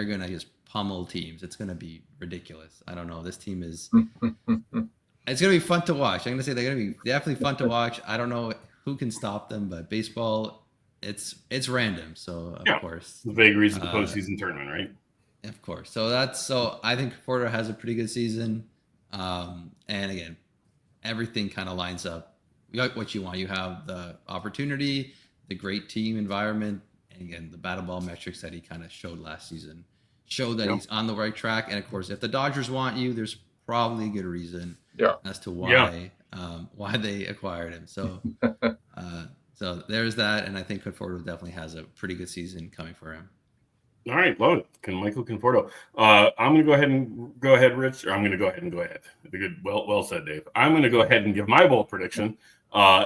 going to just pummel teams. It's going to be ridiculous. I don't know. This team is, it's going to be fun to watch. I'm going to say they're going to be definitely fun to watch. I don't know who can stop them, but baseball, it's random. So of course, the vagaries of the postseason tournament, right? Of course. So I think Conforto has a pretty good season. And again, everything kind of lines up. You got what you want. You have the opportunity, the great team environment, and again, the batted ball metrics that he kind of showed last season show that he's on the right track. And of course, if the Dodgers want you, there's probably a good reason as to why they acquired him. So so there's that, and I think Conforto definitely has a pretty good season coming for him. All right, love it. Michael Conforto. I'm going to go ahead, Rich, or I'm going to go ahead. Good, well said, Dave. I'm going to go ahead and give my bold prediction.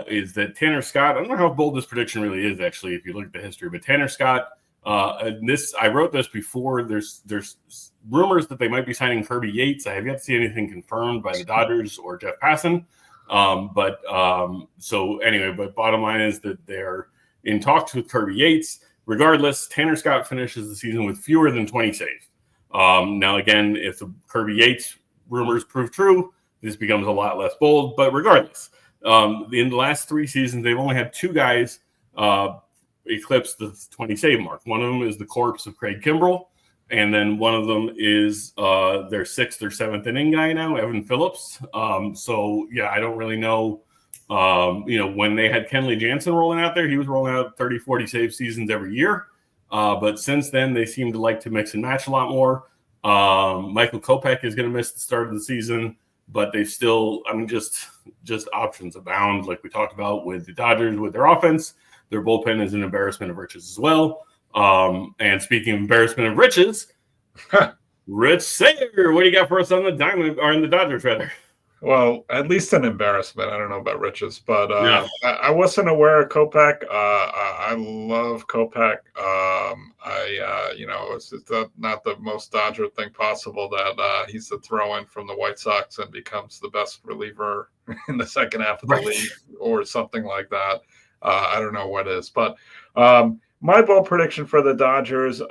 Is that Tanner Scott? I don't know how bold this prediction really is, actually, if you look at the history. But Tanner Scott, I wrote this before. There's rumors that they might be signing Kirby Yates. I have yet to see anything confirmed by the Dodgers or Jeff Passan. So anyway, but bottom line is that they're in talks with Kirby Yates. Regardless, Tanner Scott finishes the season with fewer than 20 saves. Now, again, if the Kirby Yates rumors prove true, this becomes a lot less bold. But regardless, in the last 3 seasons, they've only had 2 guys eclipse the 20 save mark. One of them is the corpse of Craig Kimbrell, and then one of them is their 6th or 7th inning guy now, Evan Phillips. So yeah, I don't really know. When they had Kenley Jansen rolling out there, he was rolling out 30, 40 save seasons every year. But since then, they seem to like to mix and match a lot more. Michael Kopech is going to miss the start of the season, but they still, just options abound, like we talked about with the Dodgers with their offense. Their bullpen is an embarrassment of riches as well. And speaking of embarrassment of riches, Rich Sayre, what do you got for us on the the Dodgers, rather? Well, at least an embarrassment. I don't know about riches, but I wasn't aware of Kopech. I love Kopech. It's not the most Dodger thing possible that he's the throw-in from the White Sox and becomes the best reliever in the second half of the league or something like that. I don't know what is, but my bold prediction for the Dodgers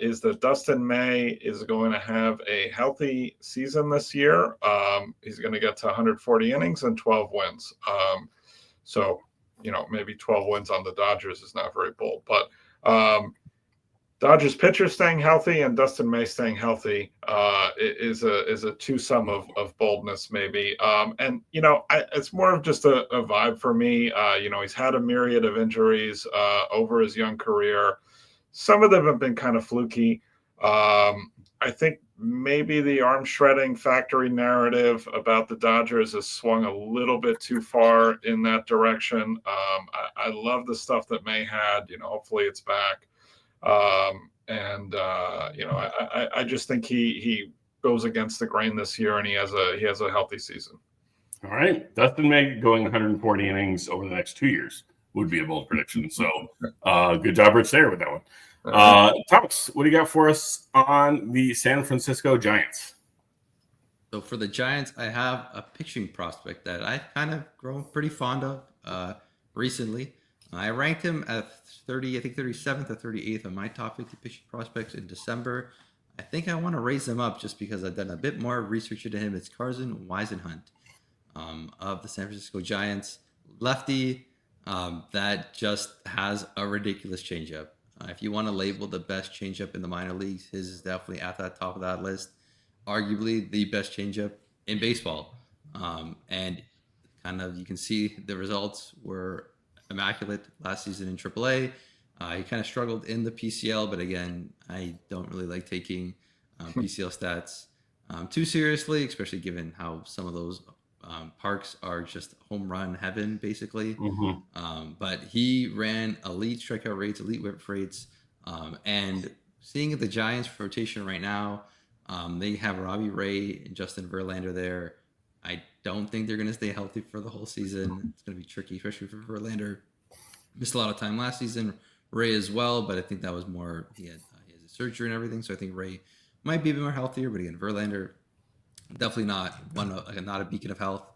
is that Dustin May is going to have a healthy season this year. He's going to get to 140 innings and 12 wins. So, maybe 12 wins on the Dodgers is not very bold, but Dodgers pitcher staying healthy and Dustin May staying healthy is a two-sum of boldness, maybe. It's more of just a vibe for me. He's had a myriad of injuries over his young career. Some of them have been kind of fluky. I think maybe the arm shredding factory narrative about the Dodgers has swung a little bit too far in that direction. I love the stuff that May had. Hopefully it's back. I just think he goes against the grain this year, and he has a healthy season. All right, Dustin May going 140 innings over the next 2 years would be a bold prediction. So, good job, Rich Sayre, with that one. Thomas, what do you got for us on the San Francisco Giants? So for the Giants, I have a pitching prospect that I've kind of grown pretty fond of recently. I ranked him at 37th or 38th on my top 50 pitching prospects in December. I think I want to raise him up just because I've done a bit more research into him. It's Carson Weisenhunt of the San Francisco Giants. Lefty that just has a ridiculous changeup. If you want to label the best changeup in the minor leagues, his is definitely at the top of that list. Arguably the best changeup in baseball. And kind of you can see the results were immaculate last season in AAA. He kind of struggled in the PCL, but again, I don't really like taking PCL stats too seriously, especially given how some of those parks are just home run heaven, basically. But he ran elite strikeout rates, elite whip rates, and seeing the Giants rotation right now, they have Robbie Ray and Justin Verlander there. I don't think they're going to stay healthy for the whole season. It's going to be tricky, especially for Verlander. Missed a lot of time last season. Ray as well, but I think that was more he has a surgery and everything, so I think Ray might be a bit more healthier. But again, Verlander definitely not a beacon of health.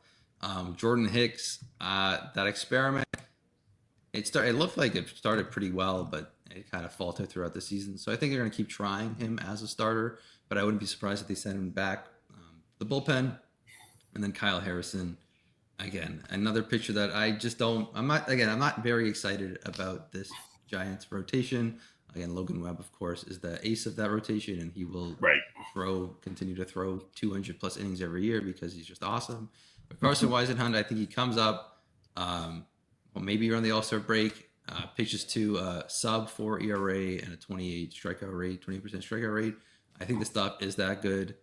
Jordan Hicks, that experiment, it looked like it started pretty well, but it kind of faltered throughout the season. So I think they're going to keep trying him as a starter, but I wouldn't be surprised if they send him back the bullpen. And then Kyle Harrison, again, another pitcher that I'm not very excited about this Giants rotation. Again, Logan Webb, of course, is the ace of that rotation, and he will continue to throw 200 plus innings every year because he's just awesome. But Carson Weisenhunt, I think he comes up, maybe around the All-Star break, pitches to sub 4 ERA and a 28 strikeout rate, 20% strikeout rate. I think the stuff is that good,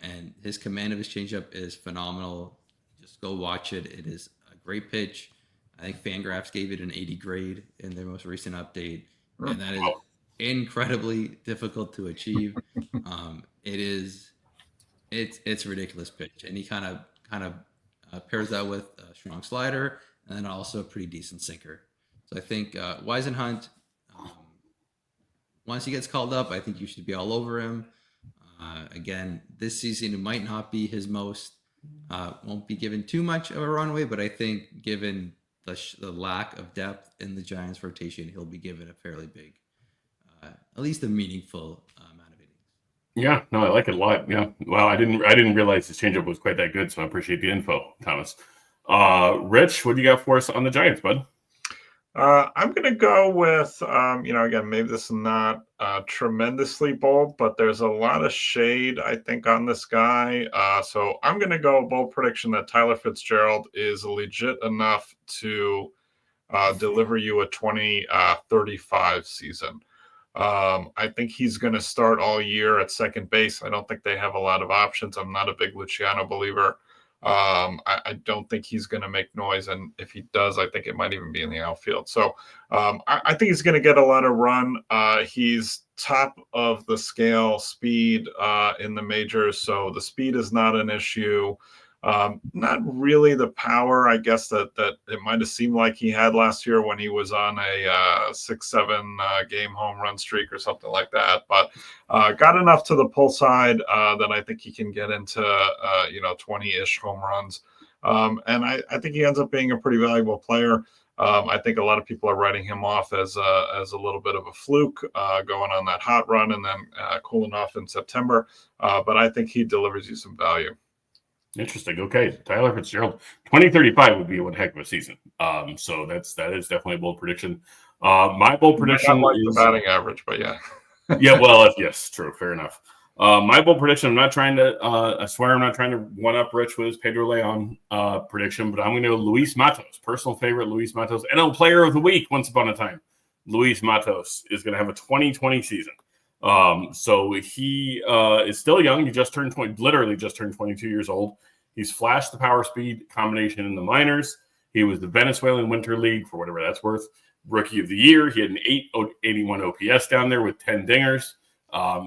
and his command of his changeup is phenomenal. Just go watch it. It is a great pitch. I think Fangraphs gave it an 80 grade in their most recent update, and that is incredibly difficult to achieve. It's a ridiculous pitch, and he kind of pairs that with a strong slider and then also a pretty decent sinker. So I think Weisenhunt, once he gets called up, I think you should be all over him. Again, this season it might not be his most, won't be given too much of a runway, but I think given the lack of depth in the Giants rotation, he'll be given a fairly big, at least a meaningful amount of innings. Yeah, no, I like it a lot. Yeah, wow, I didn't realize his changeup was quite that good, so I appreciate the info, Thomas. Rich, what do you got for us on the Giants, bud? I'm going to go with, again, maybe this is not tremendously bold, but there's a lot of shade, I think, on this guy. So I'm going to go bold prediction that Tyler Fitzgerald is legit enough to deliver you a 2035 season. I think he's going to start all year at second base. I don't think they have a lot of options. I'm not a big Luciano believer. I don't think he's going to make noise, and if he does, I think it might even be in the outfield. So I think he's going to get a lot of run. He's top of the scale speed in the majors, so the speed is not an issue. Not really the power, I guess, that it might have seemed like he had last year when he was on a 6-7 game home run streak or something like that. But got enough to the pull side that I think he can get into 20-ish home runs. And I think he ends up being a pretty valuable player. I think a lot of people are writing him off as a little bit of a fluke going on that hot run and then cooling off in September. But I think he delivers you some value. Interesting. Okay, Tyler Fitzgerald, 2035 would be one heck of a season. So that is definitely a bold prediction. My bold prediction is the batting average, but yeah. Yeah, well, yes, true, fair enough. My bold prediction, I'm not trying to, I swear I'm not trying to one-up Rich with his Pedro Leon prediction, but I'm going to go Luis Matos, personal favorite Luis Matos, NL Player of the Week once upon a time. Luis Matos is going to have a 2020 season. So he is still young. He literally just turned 22 years old. He's flashed the power speed combination in the minors. He was the Venezuelan Winter League, for whatever that's worth, Rookie of the Year. He had an 881 OPS down there with 10 dingers.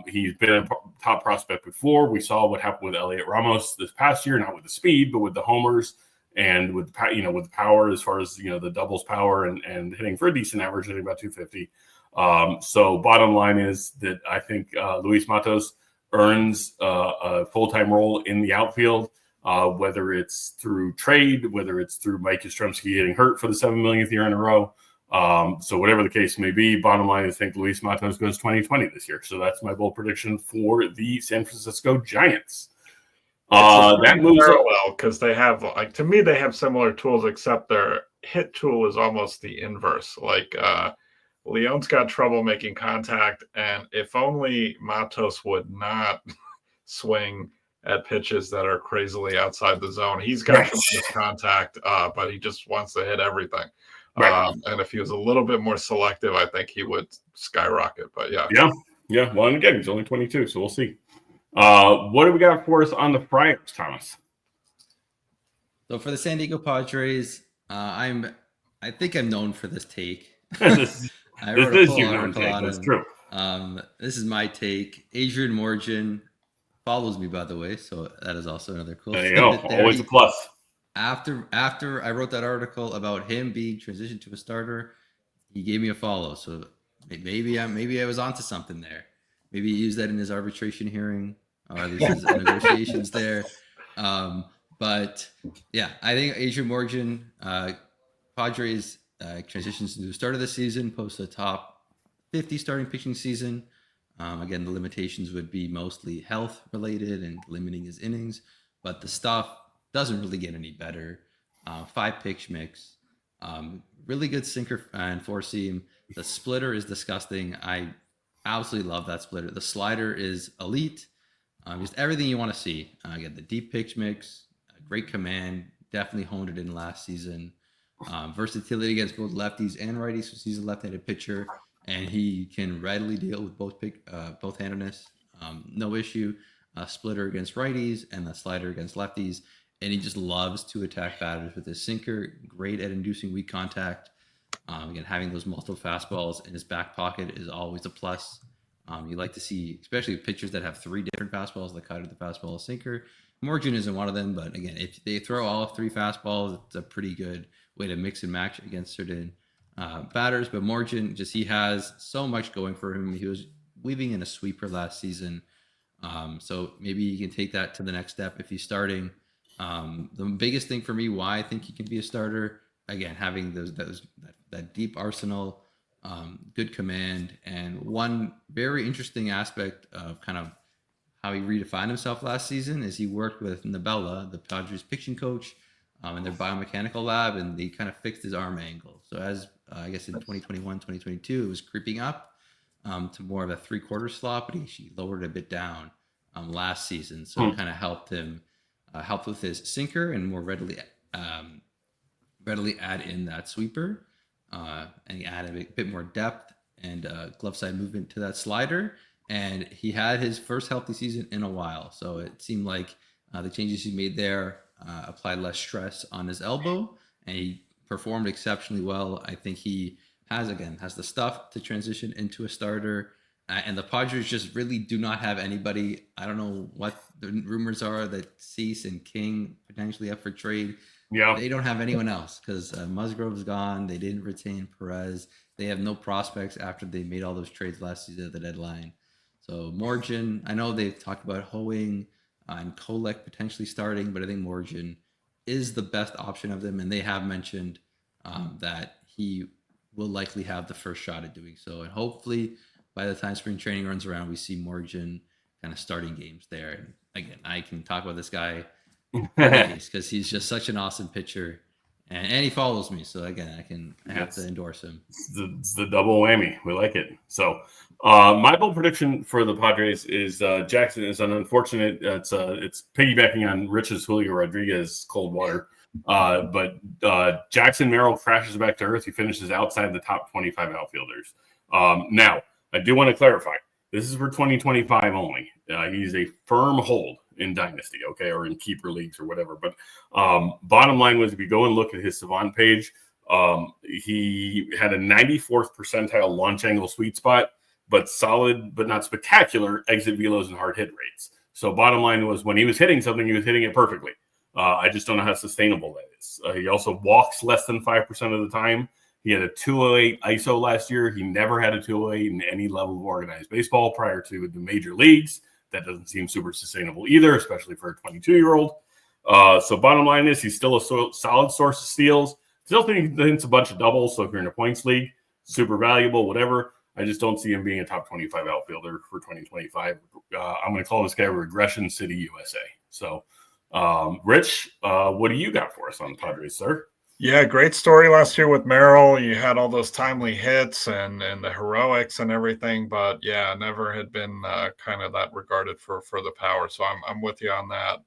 He's been a top prospect before. We saw what happened with Elliot Ramos this past year, not with the speed, but with the homers and with the power as far as the doubles power and hitting for a decent average, hitting about 250. So bottom line is that I think Luis Matos earns a full-time role in the outfield, whether it's through trade, whether it's through Mike Yastrzemski getting hurt for the 7 millionth year in a row. So whatever the case may be, bottom line is I think Luis Matos goes 2020 this year. So that's my bold prediction for the San Francisco Giants. That moves parallel because they have, to me, they have similar tools, except their hit tool is almost the inverse. Leon's got trouble making contact, and if only Matos would not swing at pitches that are crazily outside the zone. He's got tremendous contact, but he just wants to hit everything. Right. And if he was a little bit more selective, I think he would skyrocket. But yeah. Yeah. Well, and again, he's only 22, so we'll see. What do we got for us on the Friars, Thomas? So for the San Diego Padres, I think I'm known for this take. This is your known take. That's true. This is my take. Adrian Morgan follows me, by the way, so that is also another cool thing. There you go. Always a plus. After I wrote that article about him being transitioned to a starter, he gave me a follow. So maybe I was onto something there. Maybe he used that in his arbitration hearing, or at least his negotiations there. But yeah, I think Adrian Morgan, Padres transitions to the start of the season, post a top 50 starting pitching season. Again, the limitations would be mostly health related and limiting his innings, but the stuff doesn't really get any better. 5 pitch mix, really good sinker and 4-seam. The splitter is disgusting. I absolutely love that splitter. The slider is elite. Just everything you want to see. Again, the deep pitch mix, great command, definitely honed it in last season. Versatility against both lefties and righties, so he's a left-handed pitcher, and he can readily deal with both-handedness. No issue. Splitter against righties and the slider against lefties, and he just loves to attack batters with his sinker. Great at inducing weak contact. Again, having those multiple fastballs in his back pocket is always a plus. You like to see, especially pitchers that have 3 different fastballs, the cutter, the fastball, a sinker. Morgan isn't one of them, but again, if they throw all 3 fastballs, it's a pretty good way to mix and match against certain batters. But Morgan, he has so much going for him. He was weaving in a sweeper last season, so maybe you can take that to the next step if he's starting. The biggest thing for me, why I think he can be a starter, again, having that deep arsenal, good command, and one very interesting aspect of kind of how he redefined himself last season is he worked with Nabella, the Padres pitching coach, in their biomechanical lab, and they kind of fixed his arm angle. So as I guess in 2021, 2022, it was creeping up to more of a 3/4 slot, but he lowered it a bit down last season. So it kind of helped him, helped with his sinker and more readily add in that sweeper. And he added a bit more depth and glove side movement to that slider. And he had his first healthy season in a while. So it seemed like the changes he made there applied less stress on his elbow, and he performed exceptionally well. I think he has the stuff to transition into a starter. And the Padres just really do not have anybody. I don't know what the rumors are that Cease and King potentially up for trade. Yeah, they don't have anyone else because Musgrove's gone. They didn't retain Perez. They have no prospects after they made all those trades last season at the deadline. So Morgan, I know they've talked about Hoeing and Kolek potentially starting, but I think Morgan is the best option of them, and they have mentioned that he will likely have the first shot at doing so. And hopefully by the time spring training runs around, we see Morgan kind of starting games there. And again, I can talk about this guy because he's just such an awesome pitcher, and he follows me. So again, I have to endorse him. It's the double whammy. We like it. So my bold prediction for the Padres is Jackson is an unfortunate. It's piggybacking on Rich's Julio Rodriguez cold water. But Jackson Merrill crashes back to earth. He finishes outside the top 25 outfielders. Now, I do want to clarify. This is for 2025 only. He's a firm hold in Dynasty, okay, or in keeper leagues or whatever. But bottom line was, if you go and look at his Savant page, he had a 94th percentile launch angle sweet spot, but solid but not spectacular exit velos and hard hit rates. So bottom line was, when he was hitting something, he was hitting it perfectly. I just don't know how sustainable that is. He also walks less than 5% of the time. He had a 208 ISO last year. He never had a 208 in any level of organized baseball prior to the major leagues. That doesn't seem super sustainable either, especially for a 22-year-old. So bottom line is, he's still a solid source of steals. Still think he hits a bunch of doubles, so if you're in a points league, super valuable, whatever. I just don't see him being a top 25 outfielder for 2025. I'm going to call this guy Regression City USA. So, Rich, what do you got for us on the Padres, sir? Yeah, great story last year with Merrill. You had all those timely hits and the heroics and everything, but yeah, never had been kind of that regarded for the power. So I'm with you on that.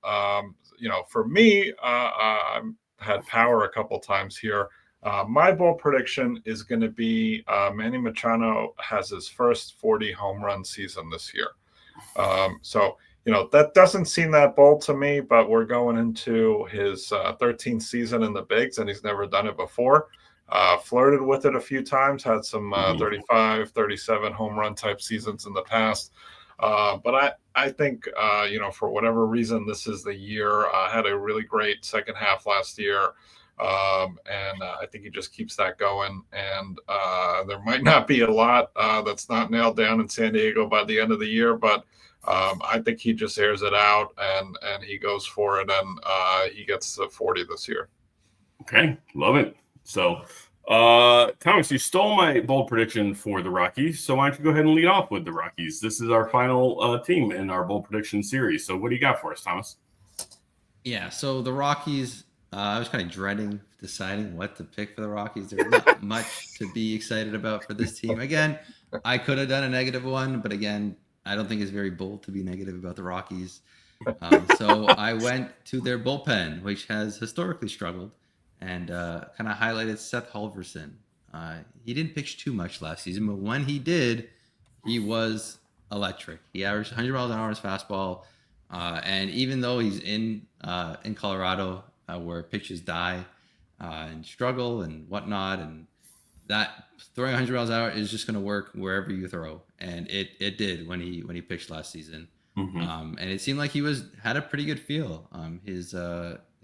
For me, I've had power a couple times here. My bold prediction is going to be Manny Machado has his first 40 home run season this year. So, that doesn't seem that bold to me, but we're going into his 13th season in the bigs, and he's never done it before. Flirted with it a few times, had some 35, 37 home run type seasons in the past. But I think, for whatever reason, this is the year. Had a really great second half last year. And I think he just keeps that going. And there might not be a lot that's not nailed down in San Diego by the end of the year, but I think he just airs it out and he goes for it, and he gets to 40 this year. Okay, love it. So, Thomas, you stole my bold prediction for the Rockies, so why don't you go ahead and lead off with the Rockies? This is our final team in our bold prediction series. So what do you got for us, Thomas? Yeah, so the Rockies, I was kind of dreading deciding what to pick for the Rockies. There's not much to be excited about for this team. Again, I could have done a negative one, but again, I don't think it's very bold to be negative about the Rockies. So I went to their bullpen, which has historically struggled, and kind of highlighted Seth Halverson. He didn't pitch too much last season, but when he did, he was electric. He averaged 100 miles an hour his fastball, and even though he's in Colorado, where pitches die and struggle and whatnot, and that throwing 100 miles an hour is just going to work wherever you throw, and it did when he pitched last season. And it seemed like he had a pretty good feel. His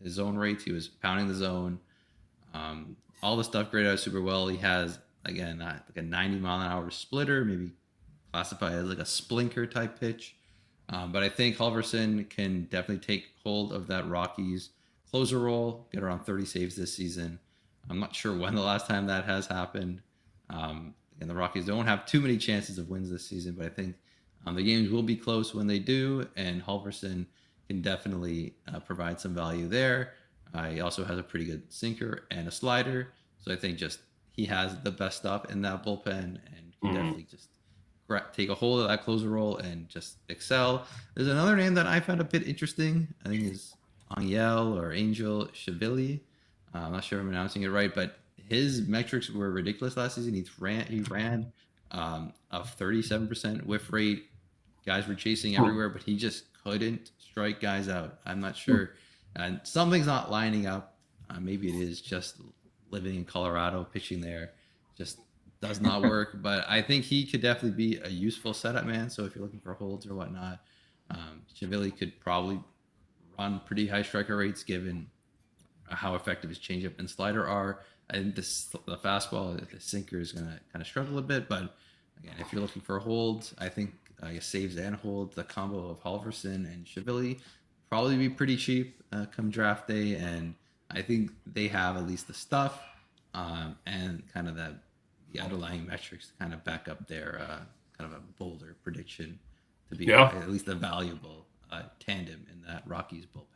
zone rates, he was pounding the zone. All the stuff graded out super well. He has, again, like a 90 mile an hour splitter, maybe classified as like a splinker type pitch. But I think Halverson can definitely take hold of that Rockies closer role, get around 30 saves this season. I'm not sure when the last time that has happened. And the Rockies don't have too many chances of wins this season, but I think the games will be close when they do, and Halverson can definitely provide some value there. He also has a pretty good sinker and a slider, so I think just he has the best stuff in that bullpen, and can definitely just take a hold of that closer role and just excel. There's another name that I found a bit interesting. I think is Angel or Angel Chivili. I'm not sure if I'm pronouncing it right, but his metrics were ridiculous last season. He ran a 37% whiff rate. Guys were chasing everywhere, but he just couldn't strike guys out. I'm not sure. And something's not lining up. Maybe it is just living in Colorado, pitching there just does not work. But I think he could definitely be a useful setup man. So if you're looking for holds or whatnot, Chivili could probably run pretty high striker rates given how effective his changeup and slider are. I think the fastball, the sinker is going to kind of struggle a bit. But again, if you're looking for holds, I think saves and holds, the combo of Halverson and Chivili probably be pretty cheap come draft day. And I think they have at least the stuff and kind of the underlying metrics to kind of back up their kind of a bolder prediction to be at least a valuable tandem in that Rockies bullpen.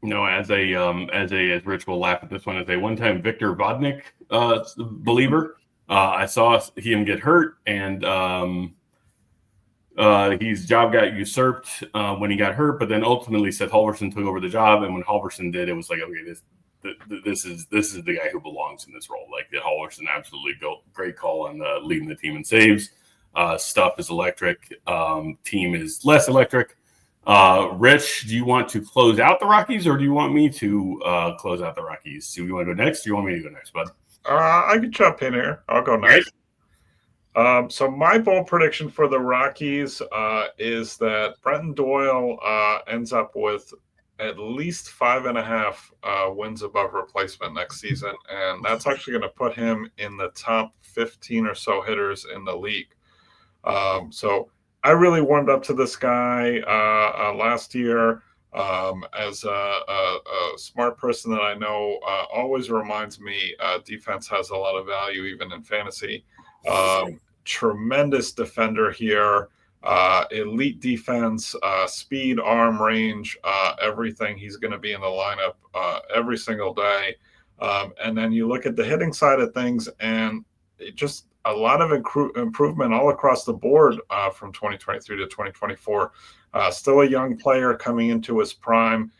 No, as Rich will laugh at this one, as a one-time Victor Vodnik believer, I saw him get hurt, and his job got usurped when he got hurt. But then ultimately, Seth Halverson took over the job, and when Halverson did, it was like, okay, this is the guy who belongs in this role. Like the Halverson, absolutely great call on leading the team in saves. Stuff is electric. Team is less electric. Rich, do you want to close out the Rockies, or do you want me to close out the Rockies? Do you want to go next? Do you want me to go next, bud? I can jump in here. I'll go next. So my bold prediction for the Rockies is that Brenton Doyle ends up with at least 5.5 wins above replacement next season, and that's actually going to put him in the top 15 or so hitters in the league. So I really warmed up to this guy last year. As a smart person that I know always reminds me defense has a lot of value even in fantasy. Tremendous defender here, elite defense, speed, arm, range, everything. He's going to be in the lineup every single day. And then you look at the hitting side of things, and it just a lot of improvement all across the board from 2023 to 2024. Still a young player coming into his prime.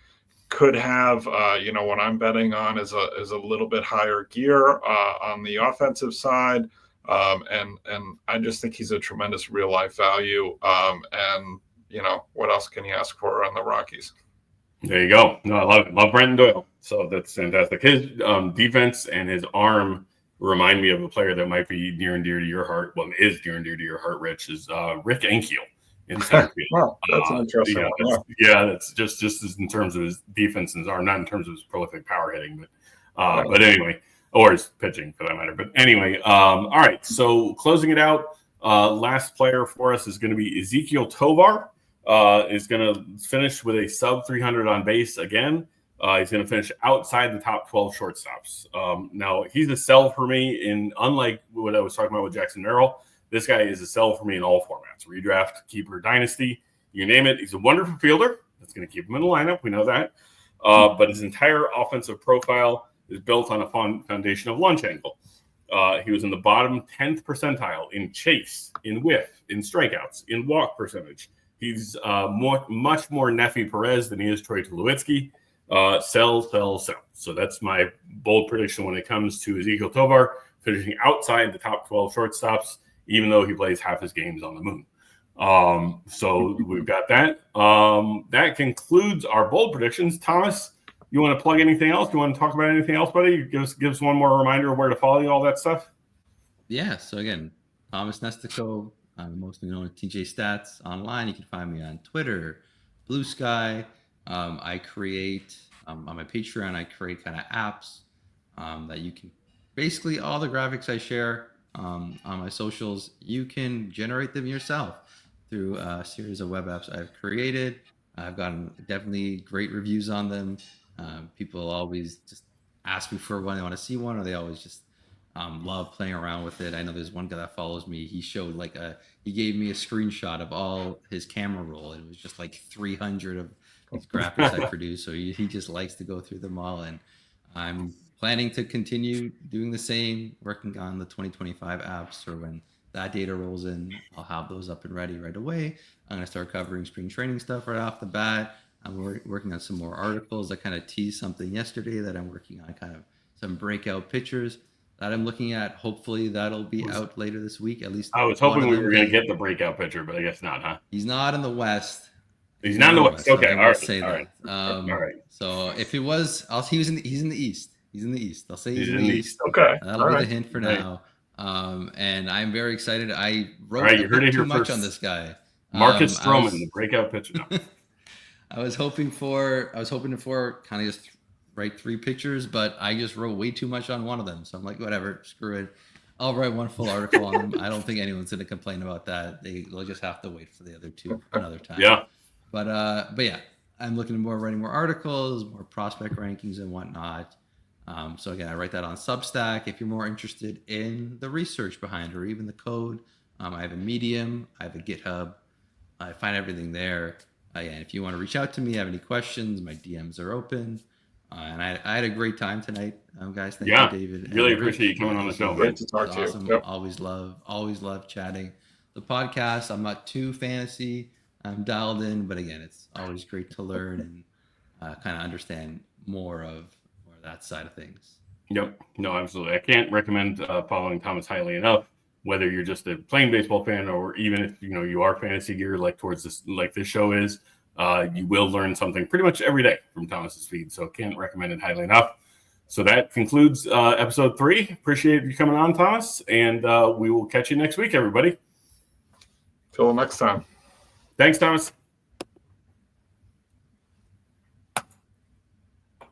could have, what I'm betting on is a little bit higher gear on the offensive side. And I just think he's a tremendous real life value. And what else can you ask for on the Rockies? There you go. No, I love it. Love Brenton Doyle. So that's fantastic. His defense and his arm remind me of a player that might be near and dear to your heart. Well, is near and dear to your heart, Rich, is Rick Ankiel in center field. Wow, that's an interesting one. That's just as in terms of his defense and his arm, not in terms of his prolific power hitting, but anyway, or his pitching for that matter. But anyway, all right. So closing it out, last player for us is going to be Ezequiel Tovar. Is going to finish with a sub 300 on base again. He's going to finish outside the top 12 shortstops. Now, he's a sell for me unlike what I was talking about with Jackson Merrill, this guy is a sell for me in all formats. Redraft, keeper, dynasty, you name it. He's a wonderful fielder. That's going to keep him in the lineup. We know that. But his entire offensive profile is built on a foundation of launch angle. He was in the bottom 10th percentile in chase, in whiff, in strikeouts, in walk percentage. He's much more Nefi Perez than he is Troy Tulowitzki. Sell. So that's my bold prediction when it comes to Ezequiel Tovar finishing outside the top 12 shortstops, even though he plays half his games on the moon. So we've got that. That concludes our bold predictions. Thomas, you want to plug anything else? You want to talk about anything else, buddy? Give us one more reminder of where to follow you, all that stuff. Yeah. So again, Thomas Nestico. I'm mostly known as TJ Stats online. You can find me on Twitter, Blue Sky. I create on my Patreon. I create kind of apps that you can basically all the graphics I share on my socials. You can generate them yourself through a series of web apps I've created. I've gotten definitely great reviews on them. People always just ask me for one. They want to see one, or they always just love playing around with it. I know there's one guy that follows me. He showed he gave me a screenshot of all his camera roll. It was just like 300 of these graphics I produce. So he just likes to go through them all. And I'm planning to continue doing the same, working on the 2025 apps, or when that data rolls in, I'll have those up and ready right away. I'm going to start covering spring training stuff right off the bat. I'm working on some more articles. I kind of teased something yesterday that I'm working on, kind of some breakout pictures that I'm looking at. Hopefully that'll be out later this week. At least I was hoping we were going to get the breakout picture, but I guess not, huh? He's not in the West. He's not in the West. Okay, all right. All right. So if it was, he's in the East. He's in the East. I'll say he's in the East. Okay, that'll be the hint for now. And I'm very excited. I wrote too much on this guy. Marcus Stroman, the breakout pitcher. No. I was hoping for kind of just write 3 pictures, but I just wrote way too much on one of them. So I'm like, whatever, screw it. I'll write one full article on them. I don't think anyone's going to complain about that. They'll just have to wait for the other 2 another time. Yeah. But yeah, I'm looking at writing more articles, more prospect rankings and whatnot. So again, I write that on Substack. If you're more interested in the research behind, or even the code, I have a Medium, I have a GitHub. I find everything there. Again, if you want to reach out to me, have any questions, my DMs are open. And I had a great time tonight, guys. Thank you, David. Really appreciate you coming on the show. Great to talk to you. Yep. Always love chatting. The podcast, I'm not too fantasy. I'm dialed in, but again, it's always great to learn and kind of understand more of that side of things. Yep. No, absolutely. I can't recommend following Thomas highly enough, whether you're just a plain baseball fan, or even if you are fantasy gear like this show is. You will learn something pretty much every day from Thomas's feed. So can't recommend it highly enough. So that concludes episode 3. Appreciate you coming on, Thomas. And we will catch you next week, everybody. Till next time. Thanks, Thomas.